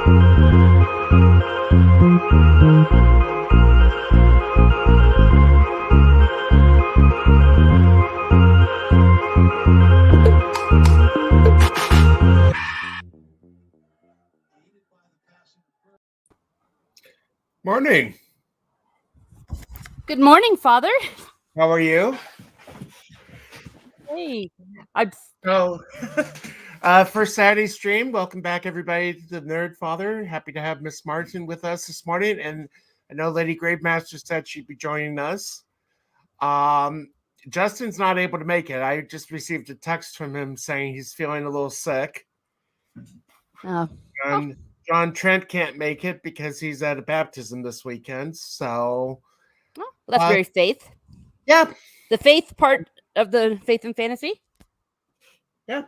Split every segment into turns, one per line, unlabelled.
Morning.
Good morning, Father.
How are you?
Hey, I'm
So, for Saturday's stream, welcome back everybody to the Nerd Father. Happy to have Miss Martin with us this morning, and I know Lady Gravemaster said she'd be joining us. Justin's not able to make it. I just received a text from him saying he's feeling a little sick. And John Trent can't make it because he's at a baptism this weekend. So,
well, that's very faith.
Yeah.
The faith part of the Faith and Fantasy.
Yeah.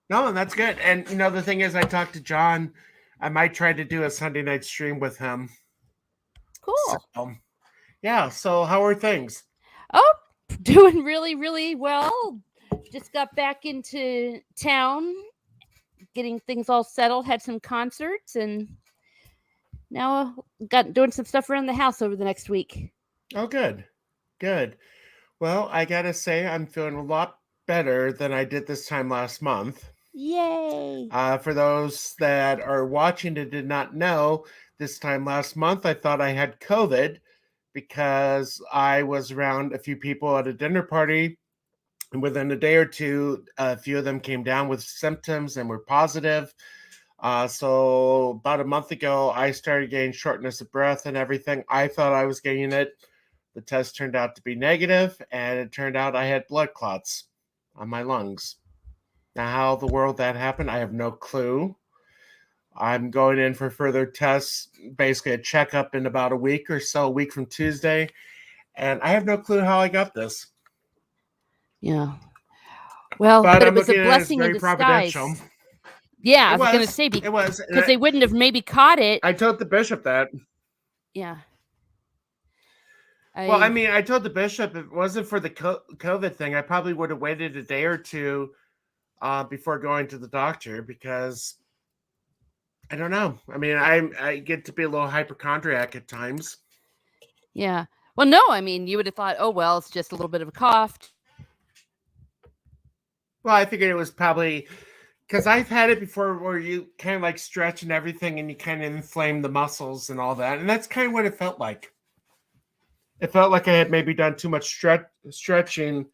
No, and that's good. And you know, the thing is, I talked to John. I might try to do a Sunday night stream with him.
Cool.
So, yeah. So, how are things?
Oh, doing really, really well. Just got back into town, getting things all settled. Had some concerts, and now doing some stuff around the house over the next week.
Oh, good, good. Well, I gotta say, I'm feeling a lot better than I did this time last month.
Yay!
For those that are watching and did not know, this time last month, I thought I had COVID because I was around a few people at a dinner party. And within a day or two, a few of them came down with symptoms and were positive. So about a month ago, I started getting shortness of breath and everything. I thought I was getting it. The test turned out to be negative, and it turned out I had blood clots on my lungs. Now, how the world that happened, I have no clue. I'm going in for further tests, basically a checkup in about a week or so, a week from Tuesday. And I have no clue how I got this.
Yeah. Well, but it was a blessing in disguise. Yeah, I was going to say because they wouldn't have maybe caught it.
I told the bishop that.
Yeah.
Well, I mean, I told the bishop if it wasn't for the COVID thing, I probably would have waited a day or two before going to the doctor because I don't know. I mean, I get to be a little hypochondriac at times.
Yeah. Well, no, I mean, you would have thought, oh, well, it's just a little bit of a cough.
Well, I figured it was probably because I've had it before where you kind of like stretch and everything and you kind of inflame the muscles and all that. And that's kind of what it felt like. It felt like I had maybe done too much stretching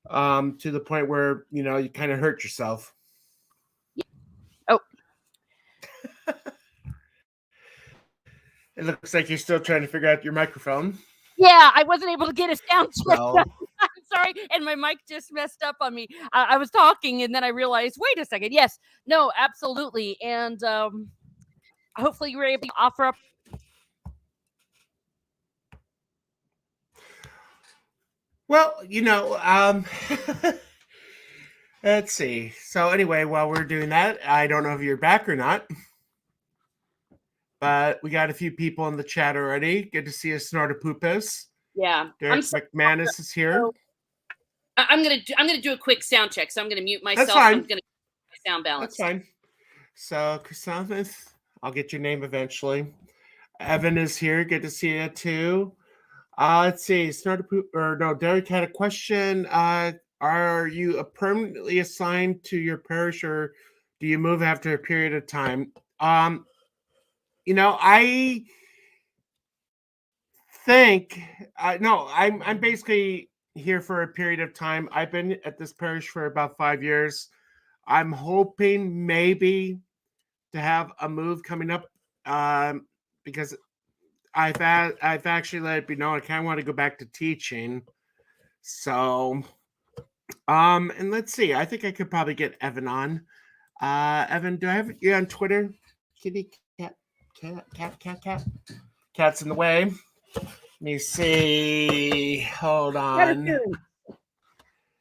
to the point where, you know, you kind of hurt yourself.
Oh.
It looks like you're still trying to figure out your microphone.
Yeah, I wasn't able to get a sound check. I'm sorry, and my mic just messed up on me. I was talking, and then I realized, wait a second. Yes, no, absolutely, and hopefully you were able to offer up.
Well, you know, let's see. So anyway, while we're doing that, I don't know if you're back or not, but we got a few people in the chat already. Good to see you, Snortapoopus.
Yeah,
Derek McManus is here.
I'm gonna do a quick sound check. So I'm gonna mute myself.
That's fine.
I'm gonna my sound balance.
That's fine. So Chrysanthus, I'll get your name eventually. Evan is here. Good to see you too. Let's see. Derek had a question. Are you permanently assigned to your parish, or do you move after a period of time? You know, I think no. I'm basically here for a period of time. I've been at this parish for about 5 years. I'm hoping maybe to have a move coming up because I've actually let it be known I kind of want to go back to teaching. So, and let's see. I think I could probably get Evan on. Evan, do I have you on Twitter? Kitty cat. Cat's in the way. Let me see. Hold on.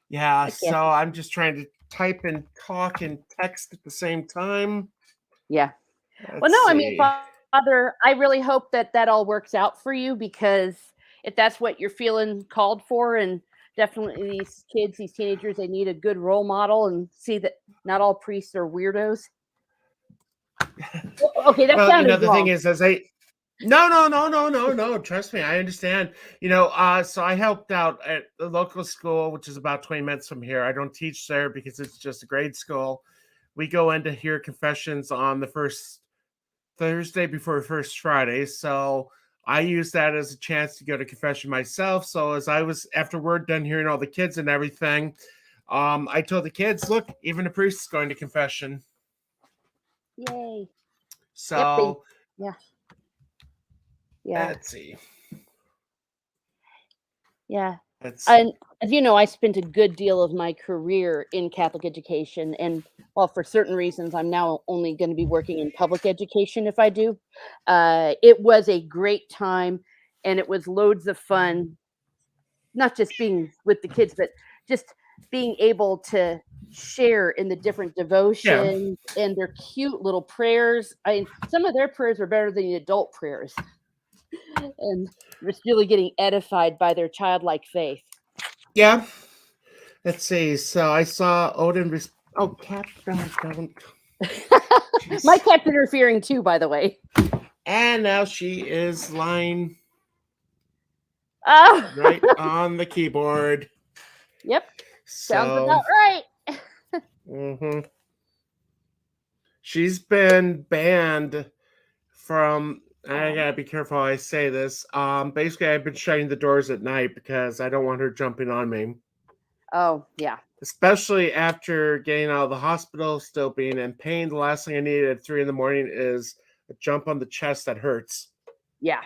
Yeah, so I'm just trying to type and talk and text at the same time.
Yeah. Well, no, I mean, Father, I really hope that all works out for you, because if that's what you're feeling called for, and definitely these kids, these teenagers, they need a good role model and see that not all priests are weirdos. Okay, that
Well,
sounded
the
wrong.
thing is, as I no. Trust me, I understand. So I helped out at the local school, which is about 20 minutes from here. I don't teach there because it's just a grade school. We go in to hear confessions on the first Thursday before first Friday. So I use that as a chance to go to confession myself. So as I was after we're done hearing all the kids and everything, I told the kids, look, even the priest is going to confession.
Yay. Yep,
So
yeah.
let's see.
Yeah.
Let's
And as you know, I spent a good deal of my career in Catholic education. And while for certain reasons, I'm now only going to be working in public education if I do. It was a great time and it was loads of fun, not just being with the kids, but just being able to share in the different devotions and their cute little prayers. Some of their prayers are better than the adult prayers. And just really getting edified by their childlike faith.
Yeah. Let's see. So I saw Odin. Oh, cat! No, don't.
My cat's interfering too, by the way.
And now she is lying
Oh,
right on the keyboard.
Yep.
So,
Sounds about right.
mhm. She's been banned from. And I gotta be careful how I say this. Basically, I've been shutting the doors at night because I don't want her jumping on me.
Oh, yeah.
Especially after getting out of the hospital, still being in pain. The last thing I need at 3 a.m. is a jump on the chest that hurts.
Yeah.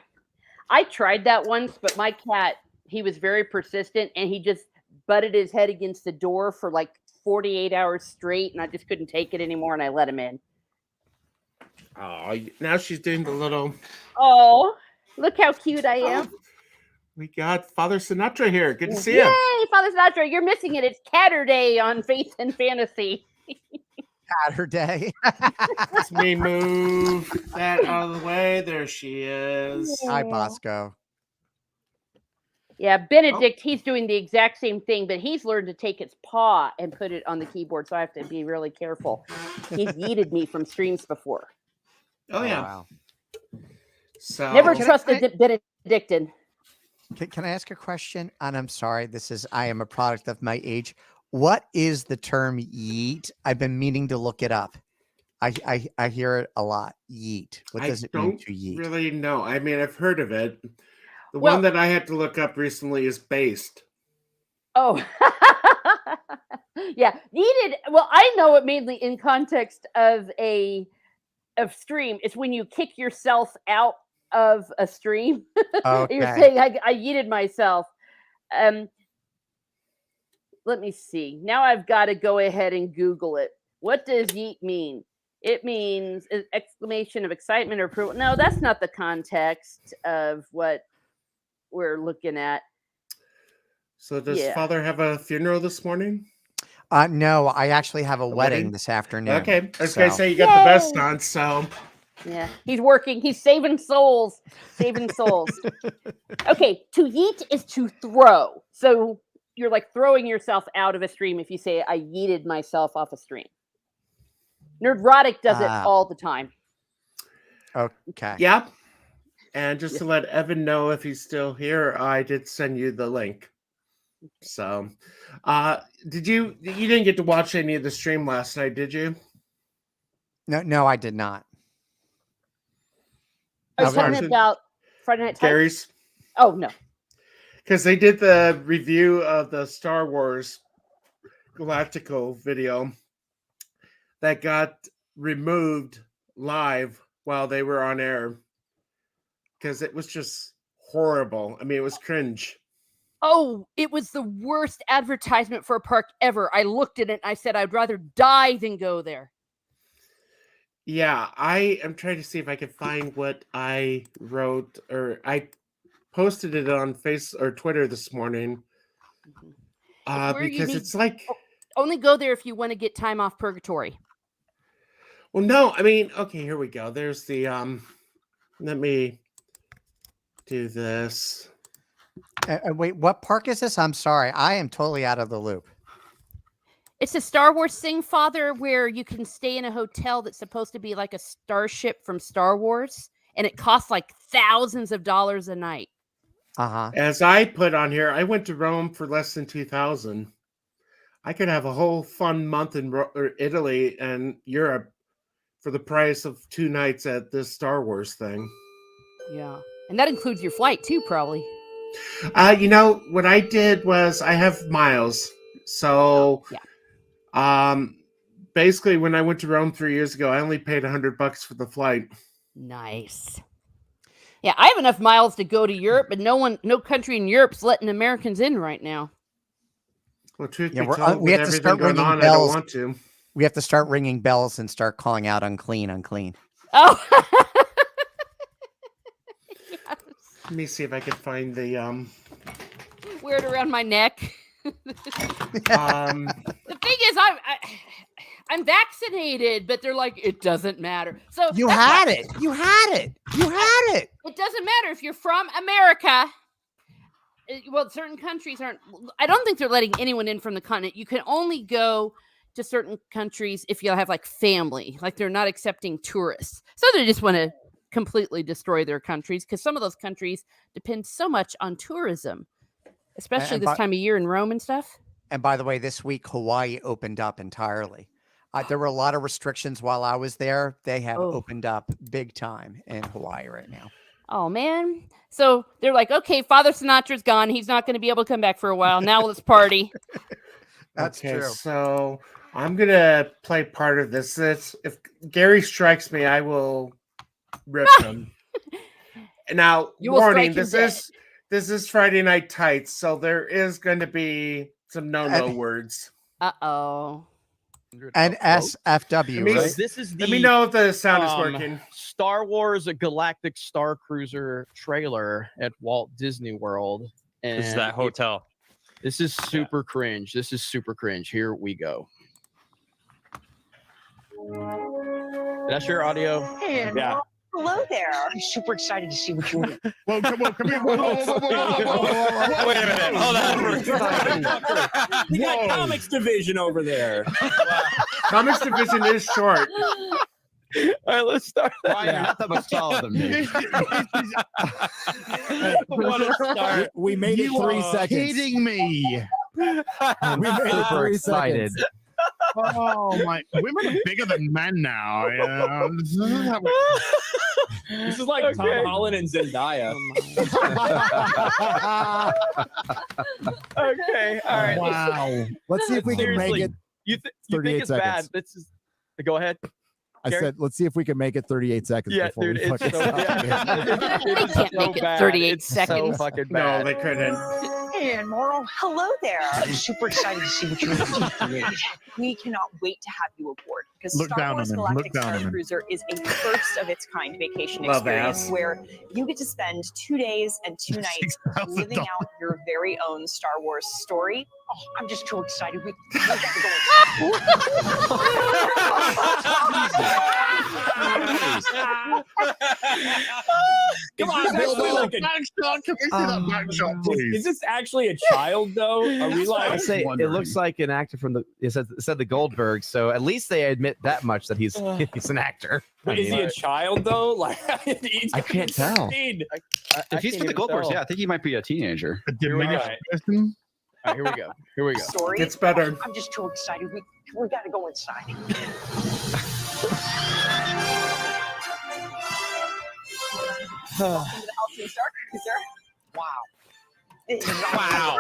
I tried that once, but my cat, he was very persistent and he just butted his head against the door for like 48 hours straight and I just couldn't take it anymore and I let him in.
Oh, now she's doing the little.
Oh, look how cute I am.
We got Father Sinatra here. Good to see
Yay,
you.
Father Sinatra. You're missing it. It's Catter Day on Faith and Fantasy.
Saturday.
Let me move that out of the way. There she is.
Hi, Bosco.
Yeah, Benedict, he's doing the exact same thing, but he's learned to take his paw and put it on the keyboard, so I have to be really careful. He's yeeted me from streams before.
Oh, yeah.
Wow.
So
Never trusted Benedictine.
Can I ask a question? And I'm sorry, I am a product of my age. What is the term yeet? I've been meaning to look it up. I hear it a lot. Yeet. What does it mean to yeet?
Really know. I mean, I've heard of it. The one that I had to look up recently is based.
Oh, yeah. Yeeted. Well, I know it mainly in context of stream. It's when you kick yourself out of a stream.
Okay.
You're saying I yeeted myself. Let me see. Now I've got to go ahead and Google it. What does yeet mean? It means exclamation of excitement or approval. No, that's not the context of what we're looking at.
So does Father have a funeral this morning?
No, I actually have a wedding this afternoon.
Okay. I was going to say you got the vest on, so.
Yeah, he's working. He's saving souls. Saving souls. Okay, to yeet is to throw. So you're like throwing yourself out of a stream if you say, I yeeted myself off a stream. Nerdrotic does it all the time.
Okay.
Yep. And just to let Evan know if he's still here, I did send you the link. So, you didn't get to watch any of the stream last night, did you?
No, I did not.
Are you talking about Friday Night
Gary's?
Oh, no.
Because they did the review of the Star Wars Galactico video that got removed live while they were on air. Because it was just horrible. I mean, it was cringe.
Oh, it was the worst advertisement for a park ever. I looked at it and I said, I'd rather die than go there.
Yeah, I am trying to see if I can find what I wrote, or I posted it on Facebook or Twitter this morning. Because it's like
only go there if you want to get time off purgatory.
Well, no, I mean, okay, here we go. There's the let me do this.
Wait, what park is this? I'm sorry. I am totally out of the loop.
It's a Star Wars thing, Father, where you can stay in a hotel that's supposed to be like a starship from Star Wars, and it costs like thousands of dollars a night.
As I put on here, I went to Rome for less than 2,000. I could have a whole fun month in Italy and Europe for the price of 2 nights at this Star Wars thing.
Yeah. And that includes your flight too, probably.
What I did was I have miles. So basically when I went to Rome 3 years ago, I only paid $100 for the flight.
Nice. Yeah, I have enough miles to go to Europe, but no country in Europe's letting Americans in right now.
Well, truth
Yeah,
be
we
told, with
have to
everything
start
going
ringing
on, I don't
bells.
want to.
We have to start ringing bells and start calling out unclean, unclean.
Oh. Yes.
Let me see if I can find the
Wear it around my neck. The thing is, I'm vaccinated, but they're like, it doesn't matter. So
You
that's
had
why-
it. You had it. You had it.
It doesn't matter if you're from America. Well, certain countries aren't. I don't think they're letting anyone in from the continent. You can only go to certain countries if you have like family. Like they're not accepting tourists. So they just want to completely destroy their countries because some of those countries depend so much on tourism, especially this time of year in Rome and stuff.
And by the way, this week Hawaii opened up entirely. There were a lot of restrictions while I was there. They have opened up big time in Hawaii right now.
Oh man. So they're like, okay, Father Sinatra's gone. He's not going to be able to come back for a while. Now let's party.
That's
okay,
true.
So I'm gonna play part of this. If Gary strikes me, I will rip him. Now,
You will
warning:
strike him
this is Friday Night Tights, so there is going to be some no words.
Uh-oh.
And SFW,
Let me-
right?
This is the
Let me know if the sound is working.
Star Wars Galactic Star Cruiser trailer at Walt Disney World. And
This is that hotel.
This is super cringe. This is super cringe. Here we go. That's your audio.
Yeah.
Hello there. I'm super excited to see what you want.
Whoa, come here. Wait a minute. Hold on.
We got comics division over there.
Comics division is short.
All right, let's start.
Why you're not that much taller than me?
What a start.
We made it 3 seconds.
Kidding me.
We made it 3 seconds.
Oh my! Women are bigger than men now. Yeah.
This is like Tom Holland and Zendaya.
Okay. All right.
Wow.
Let's see if we can make
Seriously.
it.
You think
38
it's bad?
seconds.
This is. Go ahead.
I
Gary?
said, let's see if we can make it 38 seconds
Yeah,
before
dude,
we
it's
fucking
so
stop.
bad.
They can't make it 38
It's so
seconds.
fucking
No,
bad.
they couldn't.
And Morrow, hello there. I'm super excited to see what you want to create. We cannot wait to have you aboard because
Look
Star
down
Wars
on him.
Galactic
Look down
Star
on him.
Cruiser is a first of its kind vacation
Love
experience
ass.
where you get to spend 2 days and 2 nights living out your very own Star Wars story. Oh, I'm just so excited. We gotta
Come on, Bilbo. Is this actually a child, though? Are we
I
like.
say it
wondering.
looks like an actor from the. It said the Goldberg, so at least they admit that much that he's an actor.
But is he a child, though? Like,
I can't tell.
If he's from the Goldbergs, yeah, I think he might be a teenager.
A diminished
Right.
person?
All right, here we go. Here we go.
story.
Gets better.
I'm just so excited. We gotta go inside. Welcome to the Elton Star Cruiser. Wow. This is
Wow.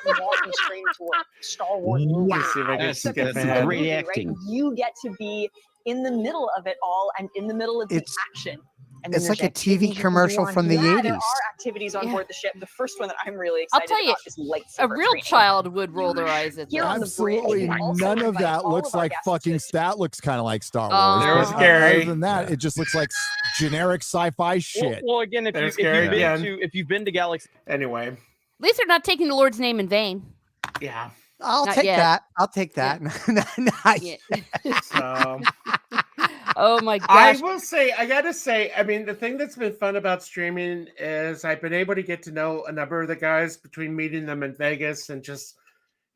Walking straight into a Star Wars movie.
Let's see if I can
That's-
skip
that's
ahead.
great
Movie,
acting.
Right? You get to be in the middle of it all and in the middle of the
It's-
action. And then
it's
there's
like a TV
activities you can
commercial
do on-
from the
yeah, There
80s.
are activities on
Yeah.
board the ship. The first one that I'm really
I'll
excited
tell you,
about is lightsaber
A real
training.
child would roll their eyes at
Here
that.
on the bridge,
Absolutely
we also
none of
invite
that
all
looks
of our
like
guests
fucking
to-
stat looks kind of like Star
Oh.
Wars.
There was
but
Gary.
Other than that, it just looks like generic sci-fi shit.
Well, again, if,
There's
you've
Gary
been
again.
if you've been to Galaxy,
Anyway,
At least they're not taking the Lord's name in vain.
yeah.
I'll
Not
take
yet.
that. I'll take that. Not
Yeah.
So
Oh my
I
gosh.
will say, I gotta say, I mean, the thing that's been fun about streaming is I've been able to get to know a number of the guys between meeting them in Vegas and just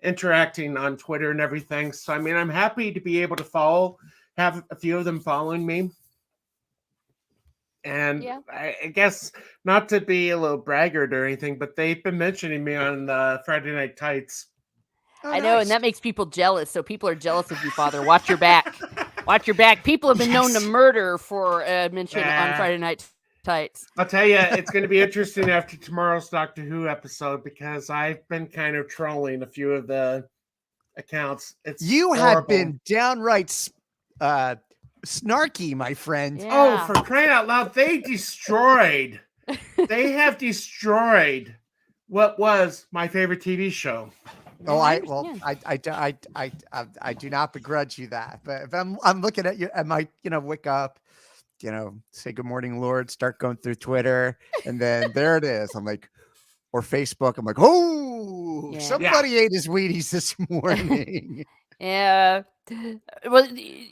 interacting on Twitter and everything. So I mean, I'm happy to be able to have a few of them following me. And
Yeah.
I guess not to be a little braggart or anything, but they've been mentioning me on Friday Night Tights.
Oh,
I know,
nice.
and that makes people jealous. So people are jealous of you, Father. Watch your back. Watch your back. People have been known to
Yes.
murder for mention on
Yeah.
Friday Night Tights.
I'll tell you, it's going to be interesting after tomorrow's Doctor Who episode because I've been kind of trolling a few of the accounts. It's
You have
horrible.
been downright snarky, my friend.
Yeah.
Oh, for crying out loud! They have destroyed what was my favorite TV show.
Oh,
I
I do not begrudge you that. But if I'm looking at you, I might, wake up, say good morning, Lord, start going through Twitter, and then there it is. I'm like, or Facebook. I'm like, oh,
Yeah.
somebody ate his Wheaties this morning.
Yeah. Well,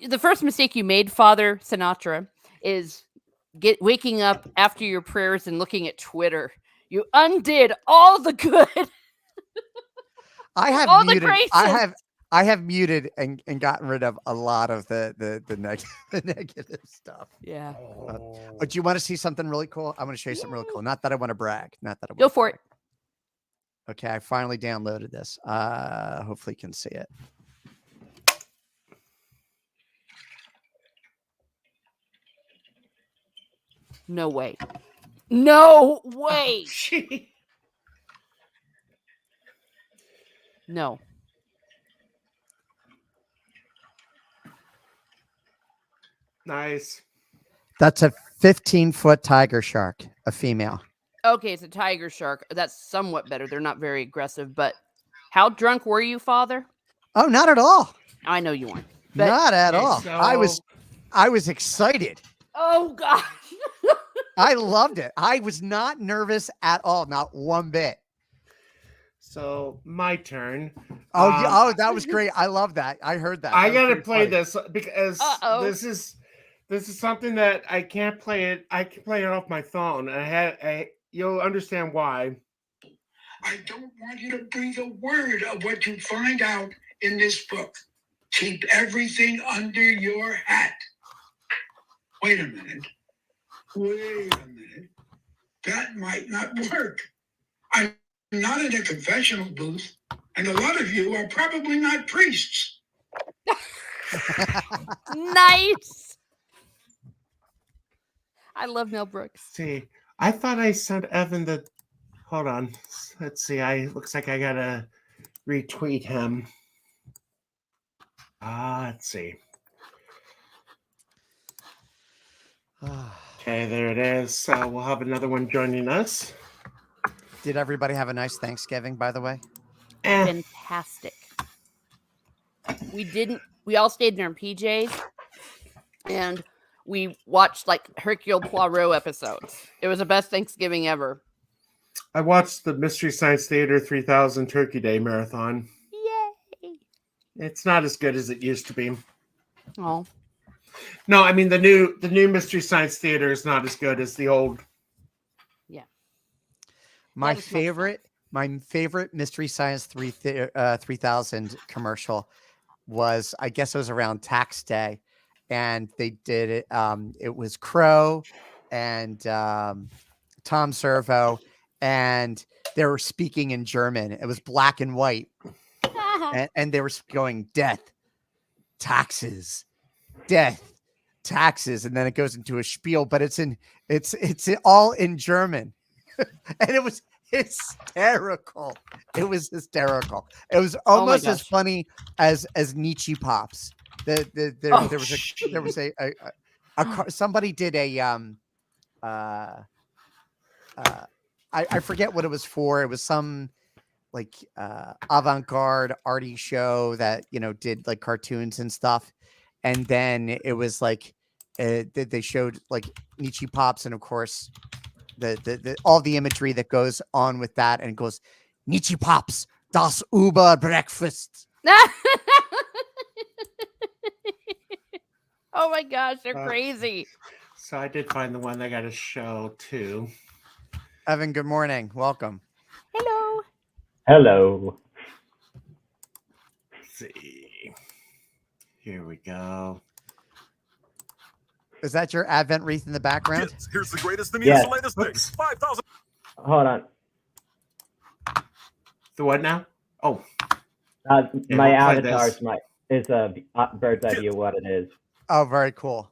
the first mistake you made, Father Sinatra, is waking up after your prayers and looking at Twitter. You undid all the good.
I have
All the
muted.
graces.
I have muted and gotten rid of a lot of the negative stuff.
Yeah.
But do you want to see something really cool? I'm going to show you something really cool. Not that I want to brag. Not that I
Go
wanna
for it.
brag. Okay, I finally downloaded this. Hopefully you can see it.
No way. No way. No.
Nice.
That's a 15-foot tiger shark, a female.
Okay, it's a tiger shark. That's somewhat better. They're not very aggressive, but how drunk were you, Father?
Oh, not at all.
I know you weren't. But,
Not at
Okay,
all.
so-
I was excited.
oh gosh.
I loved it. I was not nervous at all, not one bit.
So my turn.
Oh, that was great. I love that. I heard that.
I
That was
gotta
pretty
play
funny.
this because
Uh-oh.
this is something that I can't play it. I can play it off my phone. You'll understand why.
I don't want you to breathe a word of what you find out in this book. Keep everything under your hat. Wait a minute. That might not work. I'm not in a confessional booth, and a lot of you are probably not priests.
Nice. I love Mel Brooks.
See, I thought I sent Evan the. Hold on. Let's see. Looks like I gotta retweet him. Let's see. Okay, there it is. So we'll have another one joining us.
Did everybody have a nice Thanksgiving, by the way?
Fantastic. We all stayed in our PJs and we watched like Hercule Poirot episodes. It was the best Thanksgiving ever.
I watched the Mystery Science Theater 3000 Turkey Day marathon.
Yay.
It's not as good as it used to be.
Oh.
No, I mean the new Mystery Science Theater is not as good as the old.
My
That was my
favorite Mystery Science 3000 commercial was, I guess it was around tax day, and they did it. It was Crow and Tom Servo, and they were speaking in German. It was black and white, and they were going death, taxes, death, taxes, and then it goes into a spiel, but it's all in German. And it was hysterical. It was hysterical. It was almost as
gosh.
funny as Nietzsche Pops. There was somebody did a I forget what it was for. It was some like avant-garde arty show that did like cartoons and stuff, and then it was like they showed like Nietzsche Pops, and of course the all the imagery that goes on with that, and it goes Nietzsche Pops, das Uber breakfast.
Oh my gosh, they're crazy.
So I did find the one that got a show too.
Evan, good morning. Welcome.
Hello.
Hello.
see. Here we go.
Is that your Advent wreath in the background?
Kids, here's the greatest, the
Yes.
neatest, the latest thing. 5,000.
Hold on.
The what now? Oh,
My
we'll play
avatar
this.
is a bird's eye view of what it is.
Oh, very cool.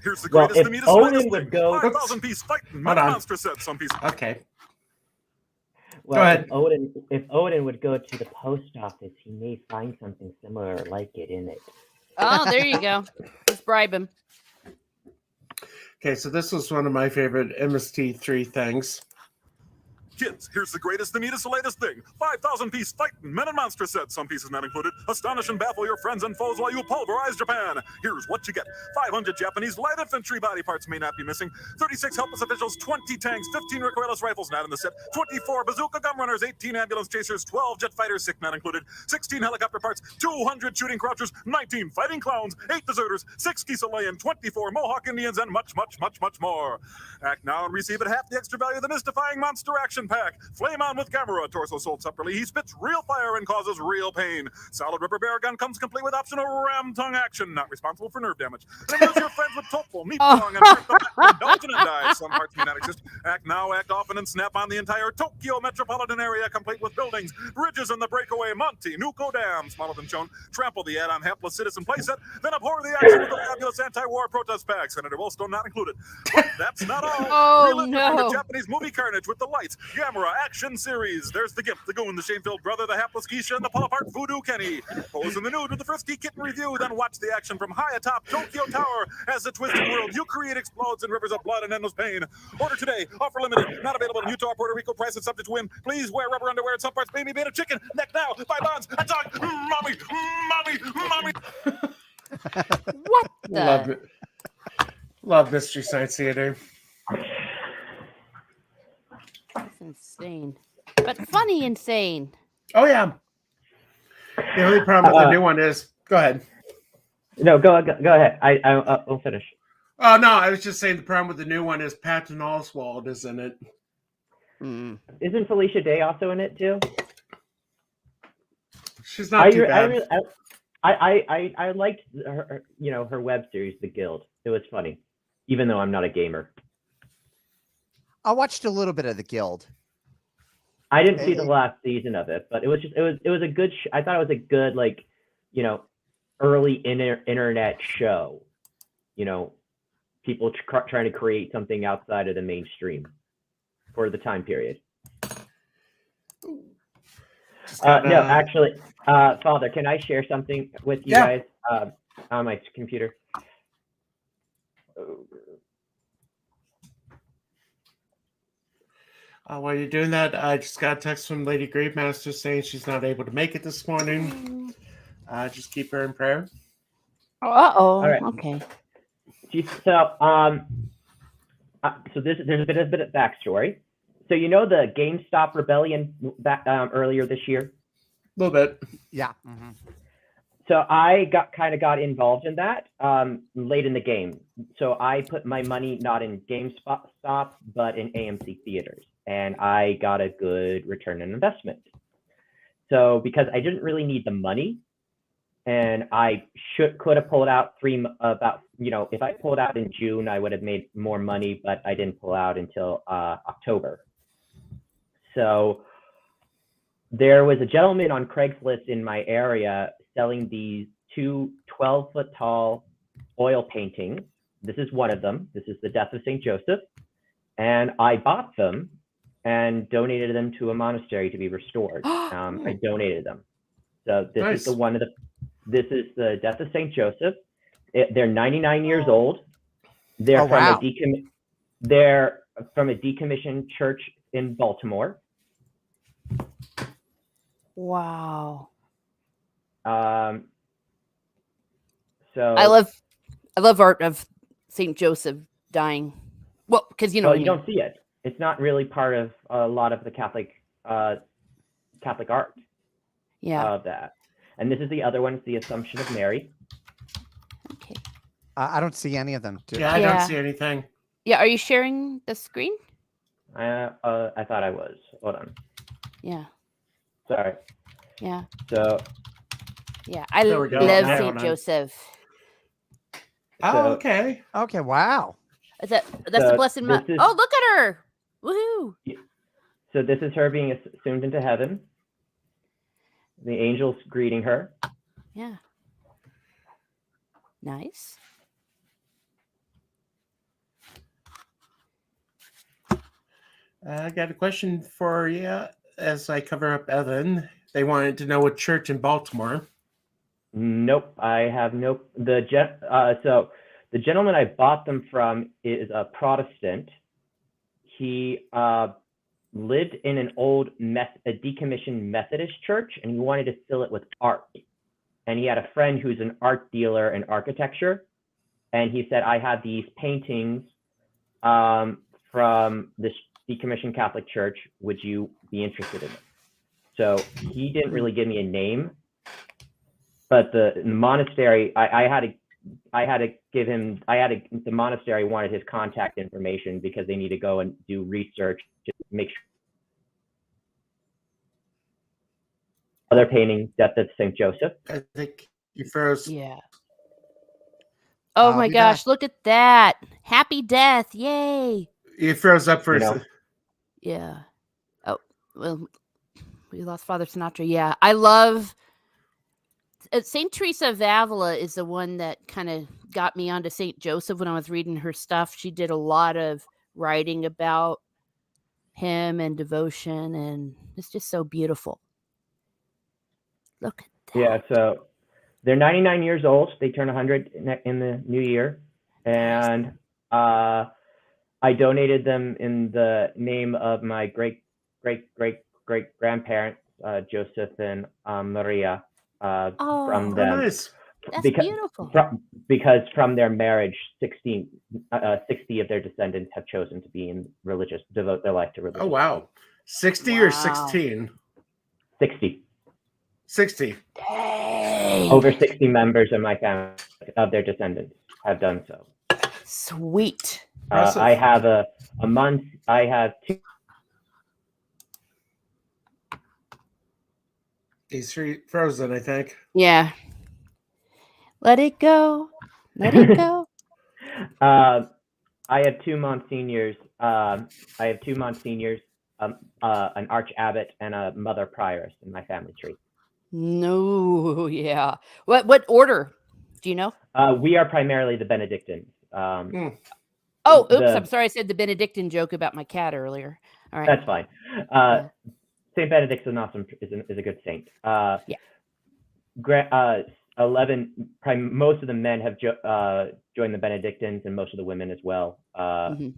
Here's the
Well,
greatest,
if
the neatest, the latest
Odin
thing.
would go,
5,000 piece fighting
Hold
metal
on.
monster set. Some pieces.
okay.
well,
ahead.
if Odin would go to the post office, he may find something similar like it in it.
Oh, there you go. Let's bribe him.
Okay, so this was one of my favorite MST3 things.
Kids, here's the greatest, the neatest, the latest thing. 5,000 piece fighting men and monster set. Some pieces not included. Astonish and baffle your friends and foes while you pulverize Japan. Here's what you get. 500 Japanese light infantry body parts may not be missing. 36 helpless officials, 20 tanks, 15 recoilless rifles not in the set. 24 bazooka gun runners, 18 ambulance chasers, 12 jet fighters, 6 not included. 16 helicopter parts, 200 shooting crouchers, 19 fighting clowns, 8 deserters, 6 Kisaleyan, 24 Mohawk Indians, and much, much, much, much more. Act now and receive at half the extra value of the mystifying monster action pack. Flame on with camera, torso sold separately. He spits real fire and causes real pain. Solid rubber bear gun comes complete with optional ram tongue action, not responsible for nerve damage. And immerse your friends with Topful, meat tongue, and break the back with Belgian and die. Some parts may not exist. Act now, act often, and snap on the entire Tokyo metropolitan area, complete with buildings, bridges, and the breakaway Monty Nuko Dam, smaller than shown. Trample the add-on hapless citizen playset, then abhor the action with the fabulous anti-war protest pack. Senator Wollstone not included. But that's not all.
Oh,
Relive the kind of
no.
Japanese movie carnage with the lights, Gamera action series. There's the Gimp, the Goon, the Shane-filled brother, the hapless Keisha, and the pull-apart Voodoo Kenny. Pose in the nude with the frisky kitten review, then watch the action from high atop Tokyo Tower as the twisted world you create explodes in rivers of blood and endless pain. Order today. Offer limited. Not available in Utah, Puerto Rico. Price and subject to whim. Please wear rubber underwear and some parts. Baby beta chicken. Neck now. Buy bonds. A dog. Mommy. Mommy. Mommy.
What
Love
the?
it. Love Mystery Science Theater.
That's insane. But funny insane.
Oh yeah. The only problem with the new one is go ahead.
No, go ahead. I'll finish.
Oh no, I was just saying the problem with the new one is Patton Oswalt is in it.
Mm.
Isn't Felicia Day also in it too?
She's not too bad.
I liked her, her web series, The Guild. It was funny, even though I'm not a gamer.
I watched a little bit of The Guild.
I didn't see the last season of it, but it was a good. I thought it was a good early internet show. People trying to create something outside of the mainstream for the time period. No, actually, Father, can I share something with you guys on my computer?
While you're doing that, I just got a text from Lady Gravemaster saying she's not able to make it this morning. Just keep her in prayer.
Uh-oh.
All right.
Okay.
So there's a bit of backstory. So the GameStop rebellion back earlier this year.
A little bit.
Yeah. Mm-hmm.
So I got involved in that late in the game. So I put my money not in GameStop but in AMC theaters, and I got a good return on investment. So because I didn't really need the money, and I could have pulled out if I pulled out in June, I would have made more money, but I didn't pull out until October. So there was a gentleman on Craigslist in my area selling these two 12-foot tall oil paintings. This is one of them. This is the Death of St. Joseph. And I bought them and donated them to a monastery to be restored. I donated them. So this is this is the Death of St. Joseph. They're 99 years old. They're they're from a decommissioned church in Baltimore.
Wow.
So
I love art of Saint Joseph dying. Well, because
you don't see it. It's not really part of a lot of the Catholic art.
Yeah.
Of that. And this is the other one. It's the Assumption of Mary.
Okay.
I don't see any of them.
I don't see anything.
Yeah. Are you sharing the screen?
I thought I was. Hold on.
Yeah.
Sorry.
Yeah.
So
Yeah, I
There we go.
love
Now
Saint
I'm-
Joseph.
Oh,
So-
okay.
Okay, wow.
That's the
So
Blessed
this
Mother.
is-
Oh, look at her! Woohoo!
So this is her being assumed into heaven. The angels greeting her.
Yeah. Nice.
I got a question for you as I cover up Evan. They wanted to know what church in Baltimore.
Nope, I have no. So the gentleman I bought them from is a Protestant. He lived in an old a decommissioned Methodist church, and he wanted to fill it with art. And he had a friend who's an art dealer in architecture, and he said, "I have these paintings from this decommissioned Catholic church. Would you be interested in it?" So he didn't really give me a name, but the monastery, I had to give him. The monastery wanted his contact information because they need to go and do research to make sure. Other painting, Death of St. Joseph.
I think you froze.
Yeah. Oh
I'll
my
be
gosh, look at that. Happy death. Yay.
You froze up for
You
a
know.
sec.
Yeah. Oh, well, we lost Father Sinatra. Yeah. I love St. Teresa of Avila is the one that kind of got me onto St. Joseph when I was reading her stuff. She did a lot of writing about him and devotion, and it's just so beautiful. Look at that.
Yeah, so they're 99 years old. They turn 100 in the new year, and I donated them in the name of my great grandparents, Joseph and Maria.
Oh,
From
Oh,
them,
nice.
that's
because-
beautiful.
because from their marriage, 60 of their descendants have chosen to be in devote their life to religion.
Oh, wow. 60 or
Wow.
16?
60.
60.
Dang.
Over 60 members of my family, of their descendants, have done so.
Sweet.
Impressive.
I have a month. I have two.
He's frozen, I think.
Yeah. Let it go. Let it go.
I have two Monsignors. An arch abbot, and a mother prioress in my family tree.
No, yeah. What order? Do you know?
We are primarily the Benedictines.
Oh, oops!
the-
I'm sorry. I said the Benedictine joke about my cat earlier. All right.
That's fine. Saint Benedict's an awesome is a good saint.
Yeah.
11. Most of the men have joined the Benedictines, and most of the women as well.
Mhm.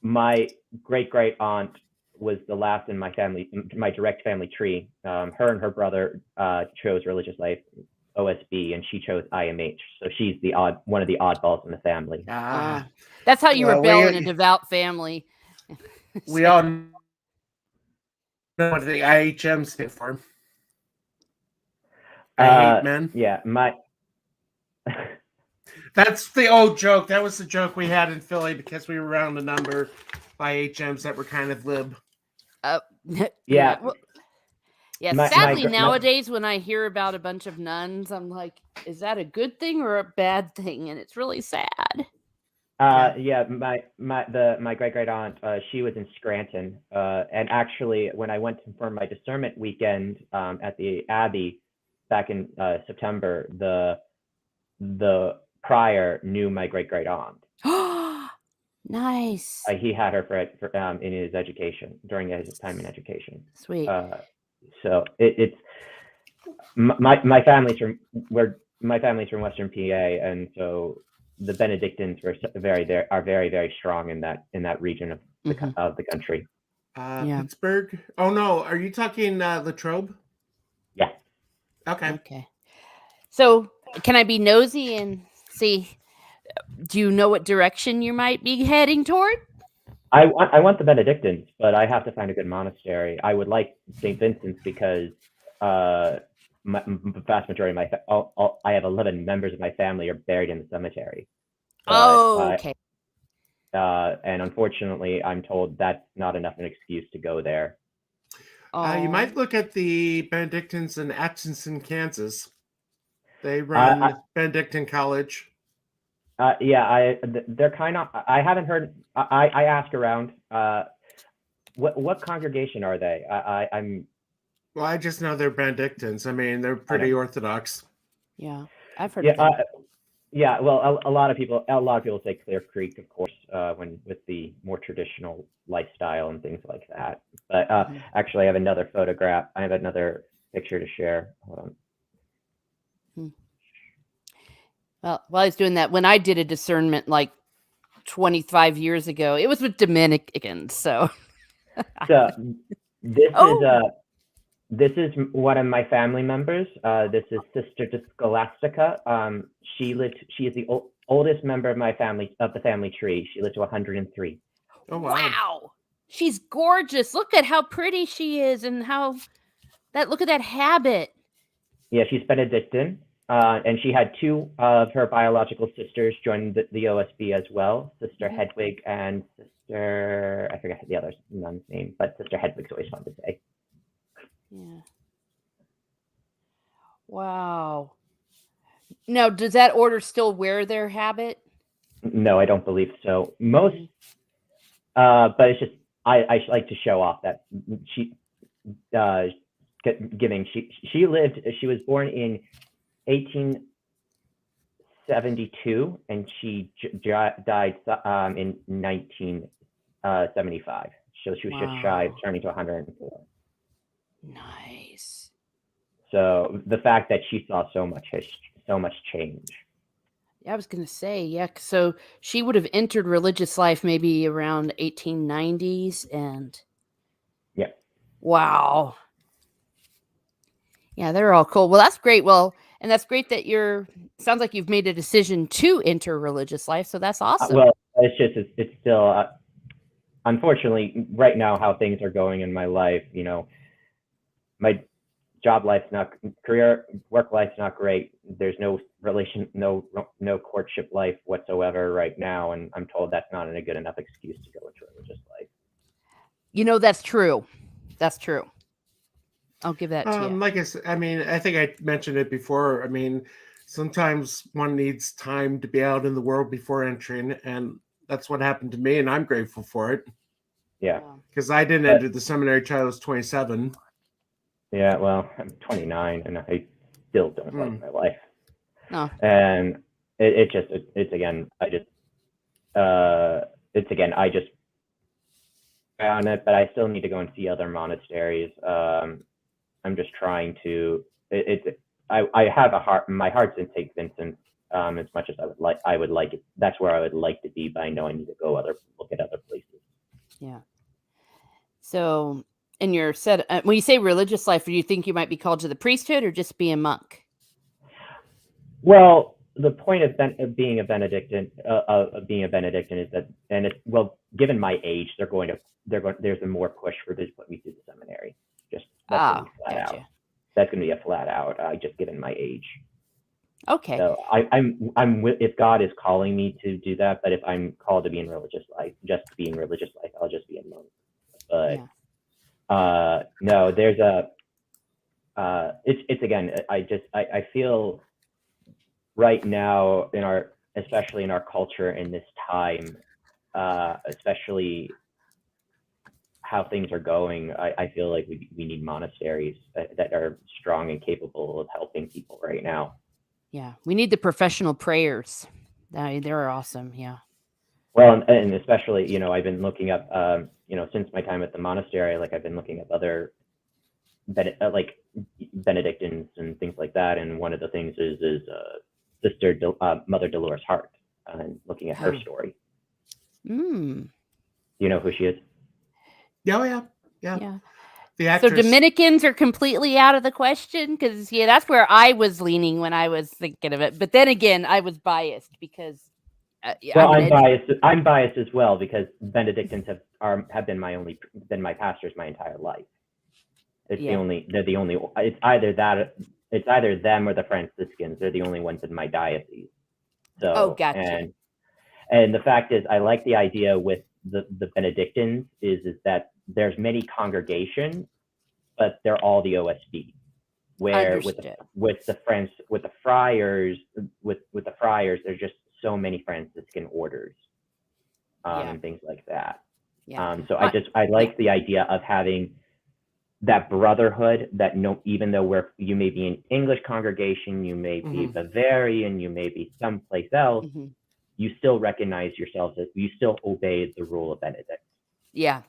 My great aunt was the last in my family, my direct family tree. Her and her brother chose religious life, OSB, and she chose IMH. So she's one of the oddballs in the family.
Ah, that's how you
Well,
rebel
we-
in a devout family.
We all know what the IHM stand for. I hate men.
Yeah,
That's the old joke. That was the joke we had in Philly because we were around a number by HMs that were kind of lib.
Yeah.
well, yeah.
My-
Sadly,
my-
nowadays, when I hear about a bunch of nuns, I'm like, is that a good thing or a bad thing? And it's really sad.
Yeah, my great aunt, she was in Scranton, and actually, when I went for my discernment weekend at the Abbey back in September, the prior knew my great aunt.
Nice.
He had her for in his education during his time in education.
Sweet.
So it's my family's from Western PA, and so the Benedictines are very strong in that region of the country.
Yeah.
Pittsburgh. Oh no, are you talking Latrobe?
Yeah.
Okay.
Okay. So, can I be nosy and see? Do you know what direction you might be heading toward?
I want the Benedictines, but I have to find a good monastery. I would like St. Vincent's because vast majority of I have 11 members of my family are buried in the cemetery.
Oh, okay.
And unfortunately, I'm told that's not enough an excuse to go there.
You might look at the Benedictines in Atchison, Kansas. They run Benedictine College.
They're kind of. I haven't heard. I asked around. What congregation are they? I'm.
Well, I just know they're Benedictines. I mean, they're pretty orthodox.
Yeah, I've heard of them.
Well, a lot of people say Clear Creek, of course, when with the more traditional lifestyle and things like that. But actually, I have another photograph. I have another picture to share. Hold on.
Well, while I was doing that, when I did a discernment like 25 years ago, it was with Dominicans. So,
this is one of my family members. This is Sister Scholastica. She is the oldest member of my family, of the family tree. She lived to 103.
Oh wow!
Wow, she's gorgeous. Look at how pretty she is, and look at that habit.
Yeah, she's Benedictine, and she had two of her biological sisters join the OSB as well. Sister Hedwig and Sister, I forget the other nun's name, but Sister Hedwig's always fun to say.
Yeah. Wow. Now, does that order still wear their habit?
No, I don't believe so. Most, but it's just I like to show off that she she was born in 1872 and she died in 1975. So she was just shy of turning to 104.
Nice.
So the fact that she saw so much change.
I was going to say, yeah. So she would have entered religious life maybe around 1890s, and wow. Yeah, they're all cool. Well, that's great. Well, and that's great that sounds like you've made a decision to enter religious life. So that's awesome.
Well, it's still, unfortunately, right now, how things are going in my life, my job life's not, work life's not great. There's no courtship life whatsoever right now. And I'm told that's not a good enough excuse to go into religious life.
That's true. That's true. I'll give that to you.
Like I said, I mean, I think I mentioned it before. I mean, sometimes one needs time to be out in the world before entering, and that's what happened to me, and I'm grateful for it.
Yeah.
Because I didn't enter the seminary till I was 27.
Yeah, well, I'm 29, and I still don't like my life.
No.
And I just found it, but I still need to go and see other monasteries. I'm just trying to. I have a heart. My heart's in St. Vincent. As much as I would like it. That's where I would like to be, but I know I need to go look at other places.
Yeah. So, in your when you say religious life, do you think you might be called to the priesthood or just be a monk?
Well, the point of being a Benedictine is that, and it's, well, given my age, there's a more push for to put me through the seminary. Just that's going to be a flat out. Just given my age.
Okay.
So I'm if God is calling me to do that, but if I'm called to be in religious life, I'll just be a monk. But no, there's it's again. I feel right now especially in our culture in this time, especially how things are going, I feel like we need monasteries that are strong and capable of helping people right now.
Yeah, we need the professional prayers. They're awesome. Yeah.
Well, and especially, I've been looking up, since my time at the monastery, I've been looking up other Benedictines and things like that. And one of the things is Sister Mother Dolores Hart, and looking at her story.
Mm.
Do you know who she is?
Oh, yeah. The actress.
So Dominicans are completely out of the question, because that's where I was leaning when I was thinking of it. But then again, I was biased because.
I'm biased. I'm biased as well because Benedictines have been my pastors my entire life. They're the only. It's either them or the Franciscans. They're the only ones in my diocese. So,
gotcha.
And the fact is, I like the idea with the Benedictines is that there's many congregations, but they're all the OSB. Where
Understood.
with the Friars, there's just so many Franciscan orders,
Yeah.
and things like that.
Yeah.
So I like the idea of having that brotherhood. That even though you may be an English congregation, you may be Bavarian, you may be someplace else, you still recognize yourselves as you still obey the rule of Benedict.
Yeah.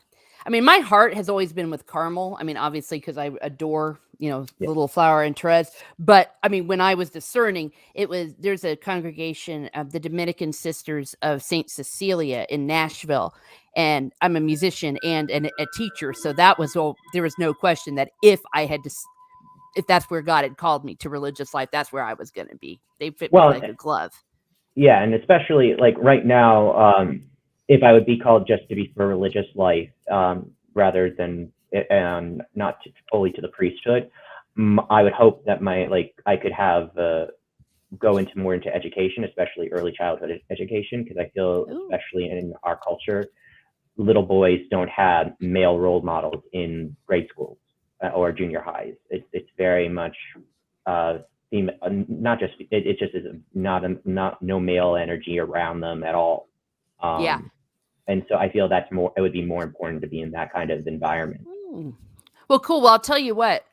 I mean, my heart has always been with Carmel. I mean, obviously, because I adore, the little flower and Therese. But I mean, when I was discerning, there's a congregation of the Dominican Sisters of St. Cecilia in Nashville. And I'm a musician and a teacher. So there was no question that if that's where God had called me to religious life, that's where I was going to be. They fit me like a glove.
Yeah. And especially like right now, if I would be called just to be for religious life, rather than not fully to the priesthood, I would hope that I could have go more into education, especially early childhood education, because I feel, especially in our culture, little boys don't have male role models in grade schools or junior highs. It's very much not just it just is not no male energy around them at all. And so I feel it would be more important to be in that kind of environment.
Well, cool. Well, I'll tell you what,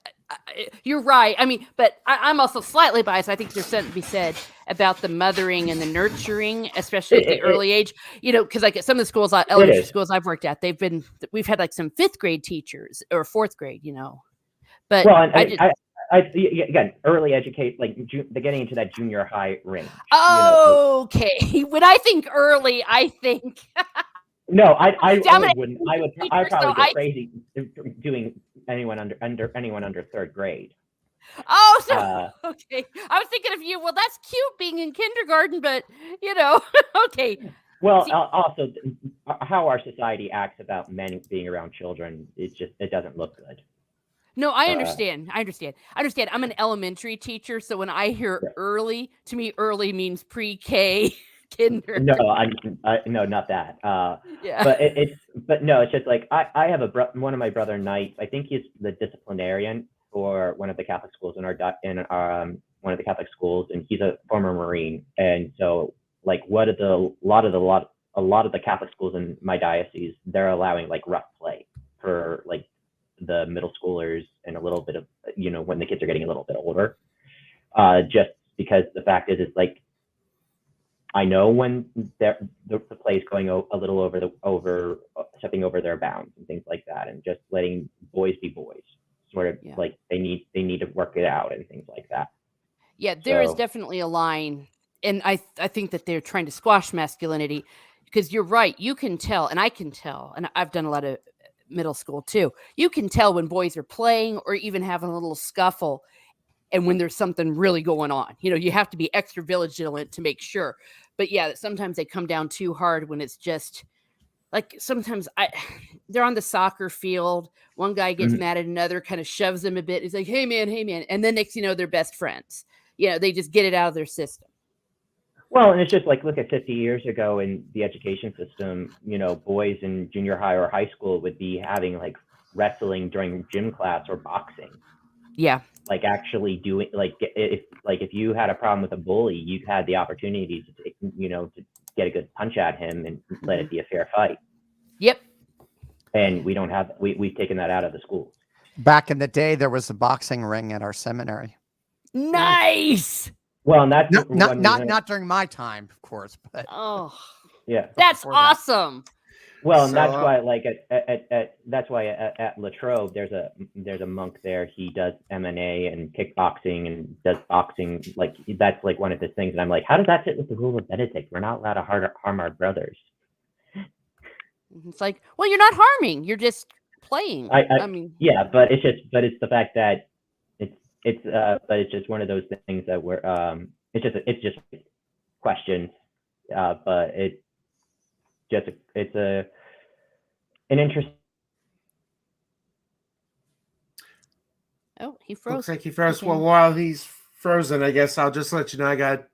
you're right. I mean, but I'm also slightly biased. I think there's something to be said about the mothering and the nurturing, especially at the early age, because like at some of the schools, elementary schools I've worked at, we've had like some 5th grade teachers or 4th grade, but
again, early educate, like they're getting into that junior high range.
Okay. When I think early, I think.
No, I wouldn't. I'd probably go crazy doing anyone under 3rd grade.
Oh, so okay. I was thinking of you. Well, that's cute being in kindergarten, but okay.
Well, also how our society acts about men being around children, it doesn't look good.
No, I understand. I'm an elementary teacher, so when I hear early, to me, early means pre-K. Kinder.
No, no, not that.
Yeah.
But it's just like I have one of my brother Knights. I think he's the disciplinarian for one of the Catholic schools in one of the Catholic schools, and he's a former Marine. And so, like, a lot of the Catholic schools in my diocese, they're allowing like rough play for like the middle schoolers and a little bit of when the kids are getting a little bit older. Just because the fact is, it's like, I know when the play is going a little stepping over their bounds and things like that, and just letting boys be boys, sort of like they need to work it out and things like that.
Yeah, there is definitely a line, and I think that they're trying to squash masculinity, because you're right. You can tell, and I can tell, and I've done a lot of middle school too. You can tell when boys are playing or even having a little scuffle. And when there's something really going on, you have to be extra vigilant to make sure. But yeah, sometimes they come down too hard when it's just like, sometimes they're on the soccer field. One guy gets mad at another, kind of shoves him a bit. He's like, hey man. And then next, they're best friends. They just get it out of their system.
Well, and it's just like, look at 50 years ago in the education system, boys in junior high or high school would be having like wrestling during gym class or boxing.
Yeah.
Like actually doing if you had a problem with a bully, you had the opportunity to get a good punch at him and let it be a fair fight.
Yep.
And we've taken that out of the schools.
Back in the day, there was a boxing ring at our seminary.
Nice.
Well, and that's
not during my time, of course, but
yeah,
that's awesome.
Well, and that's why, like at La Trobe, there's a monk there. He does MMA and kickboxing and does boxing. Like that's like one of his things. And I'm like, how does that fit with the rule of Benedict? We're not allowed to harm our brothers.
It's like, well, you're not harming. You're just playing. I mean,
yeah, but it's the fact that it's just one of those things that we're it's just questions, but it's an interest.
Oh, he froze.
Looks like he froze. Well, while he's frozen, I guess I'll just let you know I got